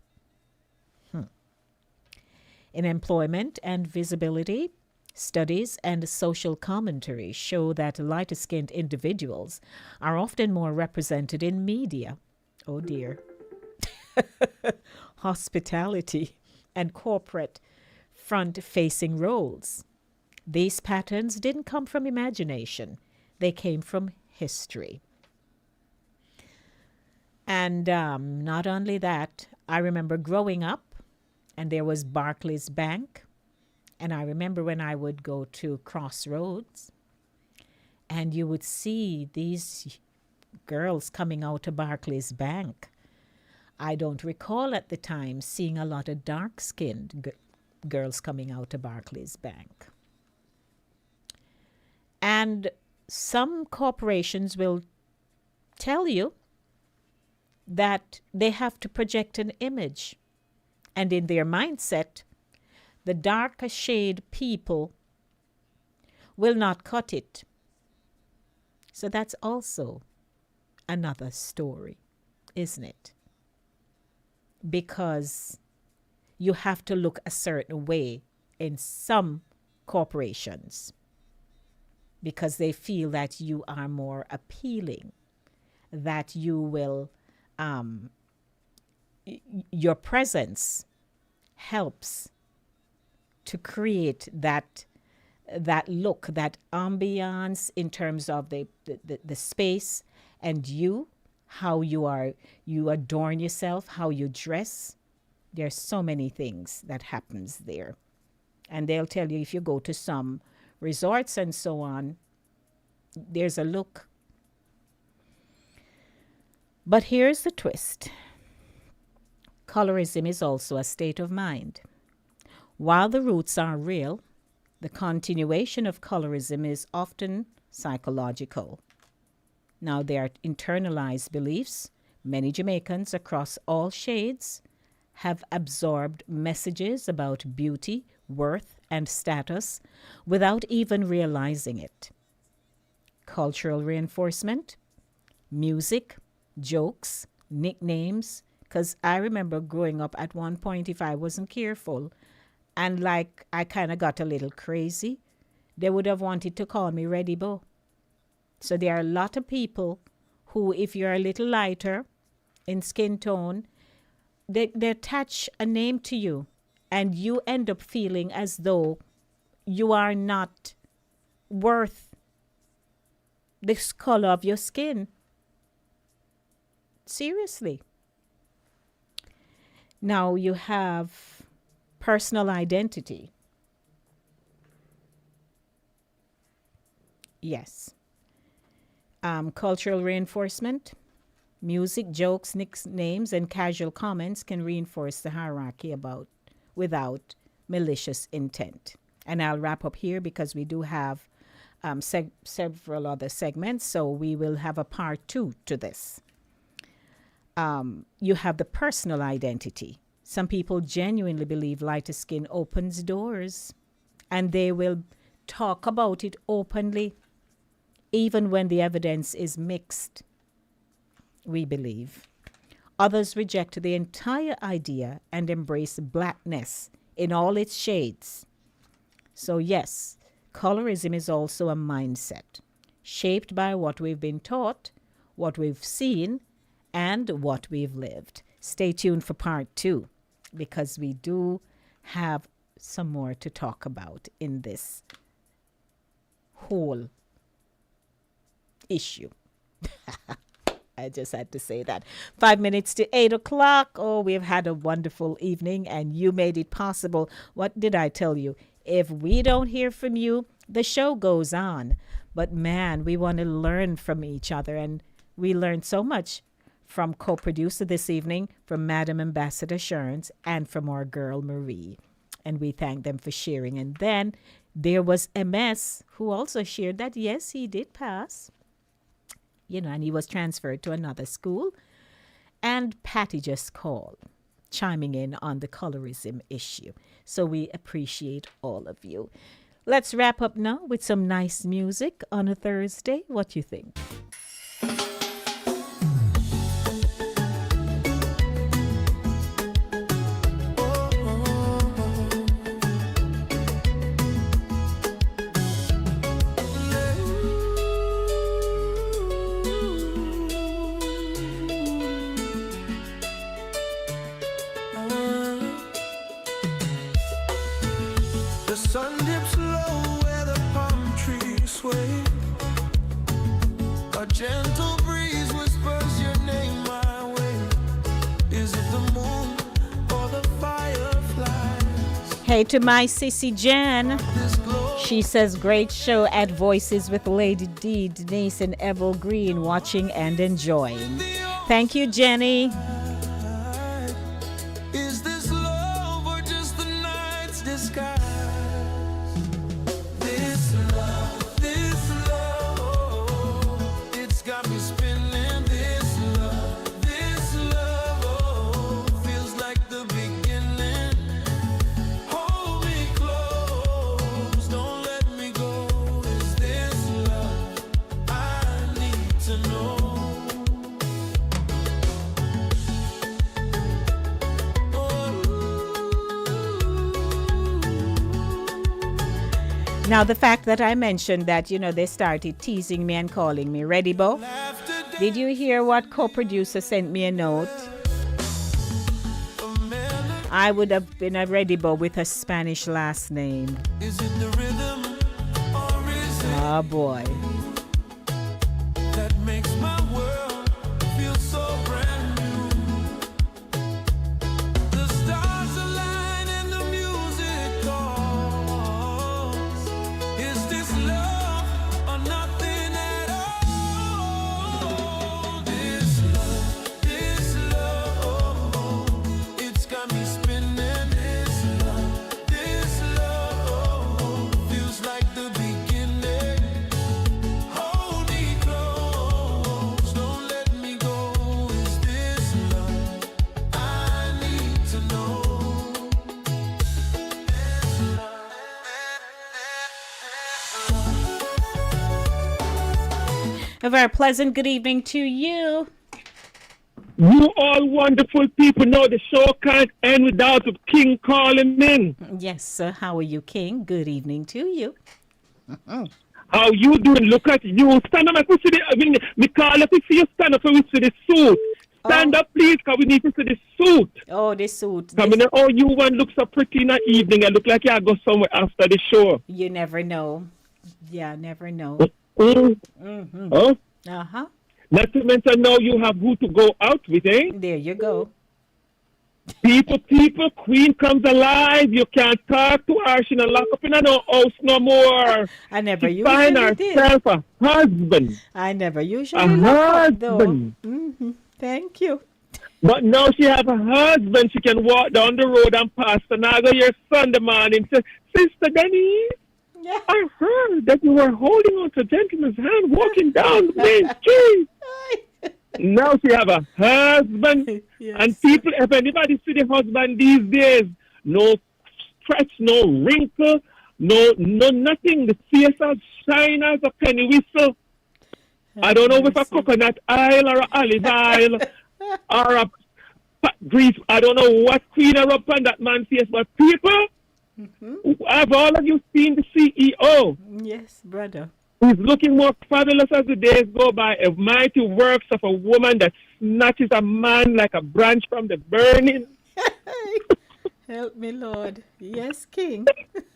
In employment and visibility, studies and social commentary show that lighter-skinned individuals are often more represented in media, oh dear, hospitality, and corporate front-facing roles. These patterns didn't come from imagination. They came from history. And not only that, I remember growing up, and there was Barclays Bank. And I remember when I would go to Crossroads, and you would see these girls coming out of Barclays Bank. I don't recall at the time seeing a lot of dark-skinned girls coming out of Barclays Bank. And some corporations will tell you that they have to project an image. And in their mindset, the darker shade people will not cut it. So that's also another story, isn't it? Because you have to look a certain way in some corporations because they feel that you are more appealing, that you will, your presence helps to create that look, that ambiance in terms of the space, and how you adorn yourself, how you dress. There's so many things that happens there. And they'll tell you if you go to some resorts and so on, there's a look. But here's the twist. Colorism is also a state of mind. While the roots are real, the continuation of colorism is often psychological. Now, they are internalized beliefs. Many Jamaicans across all shades have absorbed messages about beauty, worth, and status without even realizing it. Cultural reinforcement, music, jokes, nicknames, because I remember growing up at one point, if I wasn't careful, and like I kind of got a little crazy, they would have wanted to call me Ready Bo. So there are a lot of people who, if you're a little lighter in skin tone, they attach a name to you, and you end up feeling as though you are not worth the color of your skin. Seriously. Now you have personal identity. Yes. Cultural reinforcement. Music, jokes, nicknames, and casual comments can reinforce the hierarchy without malicious intent. And I'll wrap up here because we do have several other segments, so we will have a part 2 to this. You have the personal identity. Some people genuinely believe lighter skin opens doors, and they will talk about it openly, even when the evidence is mixed, we believe. Others reject the entire idea and embrace blackness in all its shades. So yes, colorism is also a mindset, shaped by what we've been taught, what we've seen, and what we've lived. Stay tuned for part 2, because we do have some more to talk about in this whole issue. I just had to say that. 5 minutes to 8 o'clock. Oh, we've had a wonderful evening, and you made it possible. What did I tell you? If we don't hear from you, the show goes on. But man, we want to learn from each other, and we learned so much from co-producer this evening, from Madam Ambassador Sherns, and from our girl Marie. And we thank them for sharing. And then there was MS, who also shared that, yes, he did pass. And he was transferred to another school. And Patty just called, chiming in on the colorism issue. So we appreciate all of you. Let's wrap up now with some nice music on a Thursday. What do you think? The sun dips low where the palm trees sway. A gentle breeze whispers your name my way. Is it the moon or the fireflies? Hey to my sissy Jan. She says, great show at Voices with Lady D, Denise, and Evel Green, watching and enjoying. Thank you, Jenny. Is this love or just the night's disguise? This love, it's got me spinning. This love, feels like the beginning. Hold me close, don't let me go. Is this love? I need to know. Now, the fact that I mentioned that, they started teasing me and calling me Ready Bo. Did you hear what co-producer sent me a note? I would have been a Ready Bo with a Spanish last name. Is it the rhythm or is it Oh, boy. that makes my world feel so brand new? The stars align and the music calls. Is this love or nothing at all? This love, A very pleasant good evening to you. You all wonderful people know the show can't end without the king calling in. Yes, sir. How are you, King? Good evening to you. How you doing? Look at you. Stand up. Me call up if you stand up for we see the suit. Stand up, please, because we need to see the suit. Oh, the suit. Come in. Oh, you one look so pretty in the evening. I look like you go somewhere after the show. You never know. Yeah, never know. Oh? Uh-huh. Not to mention now you have who to go out with, eh? There you go. People, Queen comes alive. You can't talk to her. She not lock up in no house no more. I never she usually find did. herself a husband. I never usually A lock up, though. husband. Thank you. But now she have a husband. She can walk down the road and pass. And I go your Sunday morning say, Sister Denise, I heard that you were holding on to a gentleman's hand walking down the main street. Now she have a husband. Yes. And people, if anybody see the husband these days, no stretch, no wrinkle, no nothing. The face as shine as a penny whistle. I don't know if a coconut oil or a olive oil or a grease. I don't know what queen are up on that man's face, but people, have all of you seen the CEO? Yes, brother. He's looking more fabulous as the days go by. A mighty works of a woman that snatches a man like a branch from the burning. Help me, Lord. Yes, King.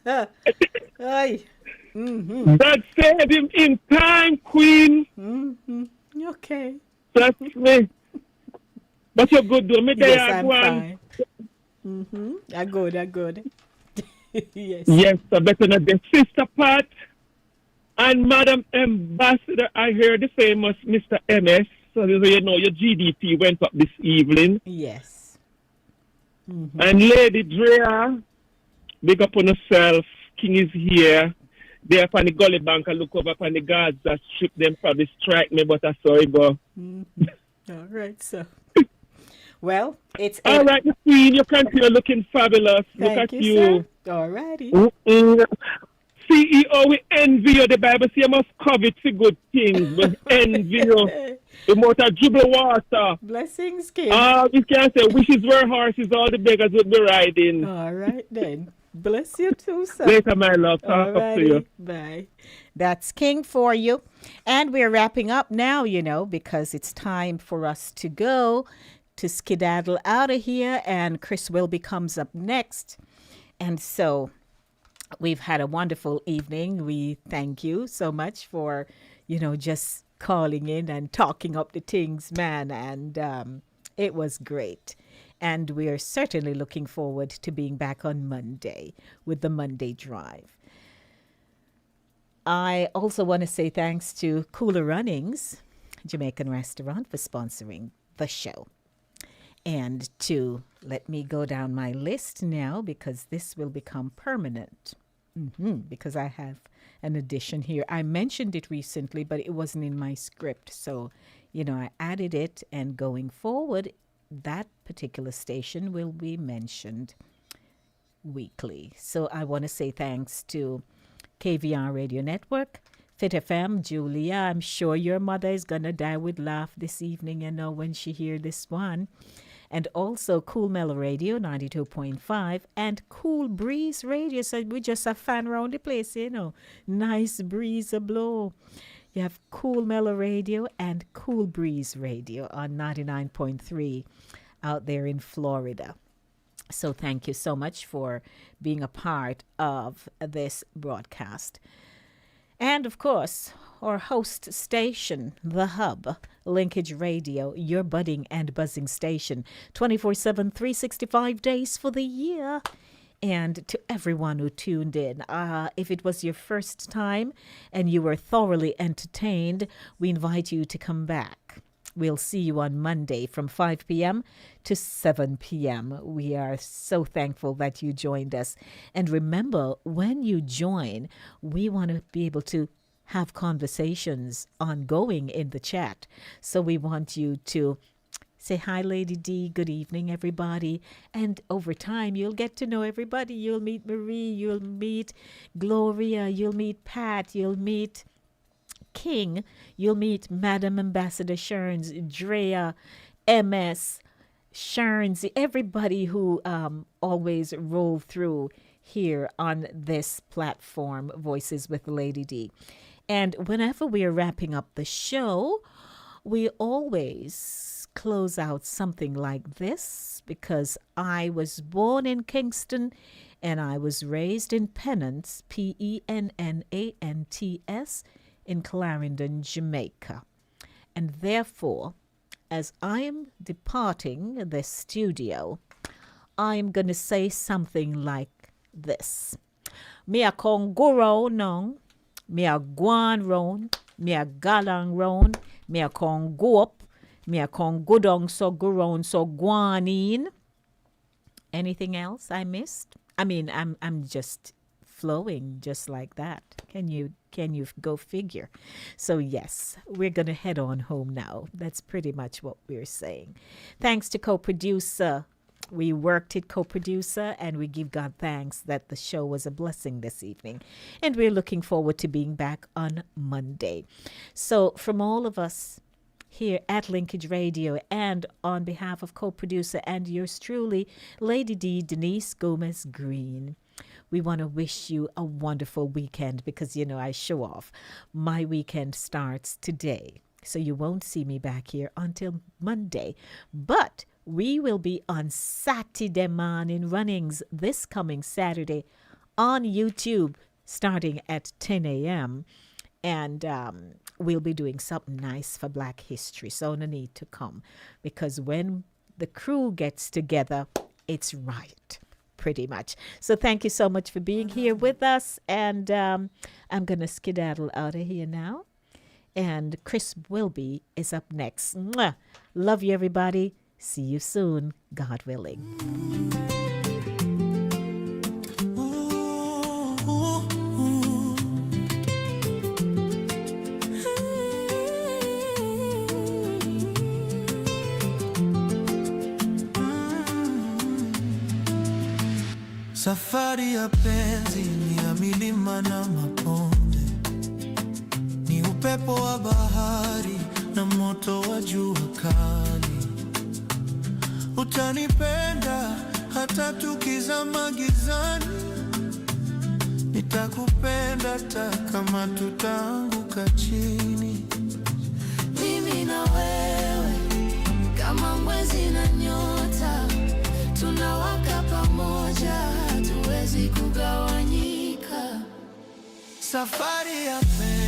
Aye. God saved him in time, Queen. Okay. That's me. But you're good, though. Me Yes, there, I'm one. fine. I good. Yes. Yes, I better not be Sister Pat and Madam Ambassador. I heard the famous Mr. MS. So you know your GDP went up this evening. Yes. And Lady Drea, big up on herself. King is here. They up on the gully bank and look over upon the guards that strip them probably strike me, but I saw it go. All right, so. Well, it's all right, the Queen. You continue looking fabulous. Look Thank at you, you. sir. All righty. CEO, we envy you. The Bible says you must covet for good things. We envy you. The motor dribble water. Blessings, King. We can say wishes were horses, all the beggars would be riding. All right, then. Bless you too, sir. Later, my love. Talk up to you. Bye. That's King for you. And we're wrapping up now, because it's time for us to go to skedaddle out of here. And Chris Wilby comes up next. And so we've had a wonderful evening. We thank you so much for, just calling in and talking up the things, man. And it was great. And we are certainly looking forward to being back on Monday with the Monday Drive. I also want to say thanks to Cooler Runnings, Jamaican restaurant, for sponsoring the show. And let me go down my list now because this will become permanent. Because I have an addition here. I mentioned it recently, but it wasn't in my script. So, I added it, and going forward, that particular station will be mentioned weekly. So I want to say thanks to KVR Radio Network, Fit FM, Julia. I'm sure your mother is going to die with laugh this evening, when she hear this one. And also Cool Mellow Radio 92.5 and Cool Breeze Radio. So we just have fun around the place, Nice breeze a blow. You have Cool Mellow Radio and Cool Breeze Radio on 99.3 out there in Florida. So thank you so much for being a part of this broadcast. And, of course, our host station, The Hub, Linkage Radio, your budding and buzzing station, 24/7, 365 days for the year. And to everyone who tuned in, if it was your first time and you were thoroughly entertained, we invite you to come back. We'll see you on Monday from 5 p.m. to 7 p.m. We are so thankful that you joined us. And remember, when you join, we want to be able to have conversations ongoing in the chat. So we want you to say hi, Lady D. Good evening, everybody. And over time, you'll get to know everybody. You'll meet Marie. You'll meet Gloria. You'll meet Pat. You'll meet King, you'll meet Madam Ambassador Sherns, Drea, MS, Sherns, everybody who always roll through here on this platform, Voices with Lady D. And whenever we are wrapping up the show, we always close out something like this, because I was born in Kingston and I was raised in Pennants, Pennants, in Clarendon, Jamaica. And therefore, as I am departing the studio, I am going to say something like this. Me a konguro nong, me a guan ron, me a galang ron, me a kong go up, me a kong gudong so guron so guanin. Anything else I missed? I mean, I'm just flowing just like that. Can you go figure? So yes, we're going to head on home now. That's pretty much what we're saying. Thanks to co-producer. We worked it, co-producer, and we give God thanks that the show was a blessing this evening. And we're looking forward to being back on Monday. So from all of us here at Linkage Radio, and on behalf of co-producer and yours truly, Lady D, Denise Gomez Green, we want to wish you a wonderful weekend, because, you know, I show off. My weekend starts today, so you won't see me back here until Monday. But we will be on Saturday morning runnings this coming Saturday on YouTube, starting at 10 a.m., and we'll be doing something nice for Black History. So no need to come, because when the crew gets together, it's right, pretty much. So thank you so much for being here with us. And I'm going to skedaddle out of here now. And Chris Wilby is up next. Mwah! Love you, everybody. See you soon, God willing. Safari ya penzi ni ya milima na mabonde, ni upepo wa bahari na moto wa jua kali. Utanipenda hata tukizama gizani, nitakupenda hata kama tutaanguka chini. Mimi na wewe kama mwezi na nyota, tunawaka pamoja, hatuwezi kugawanyika. Safari ya penzi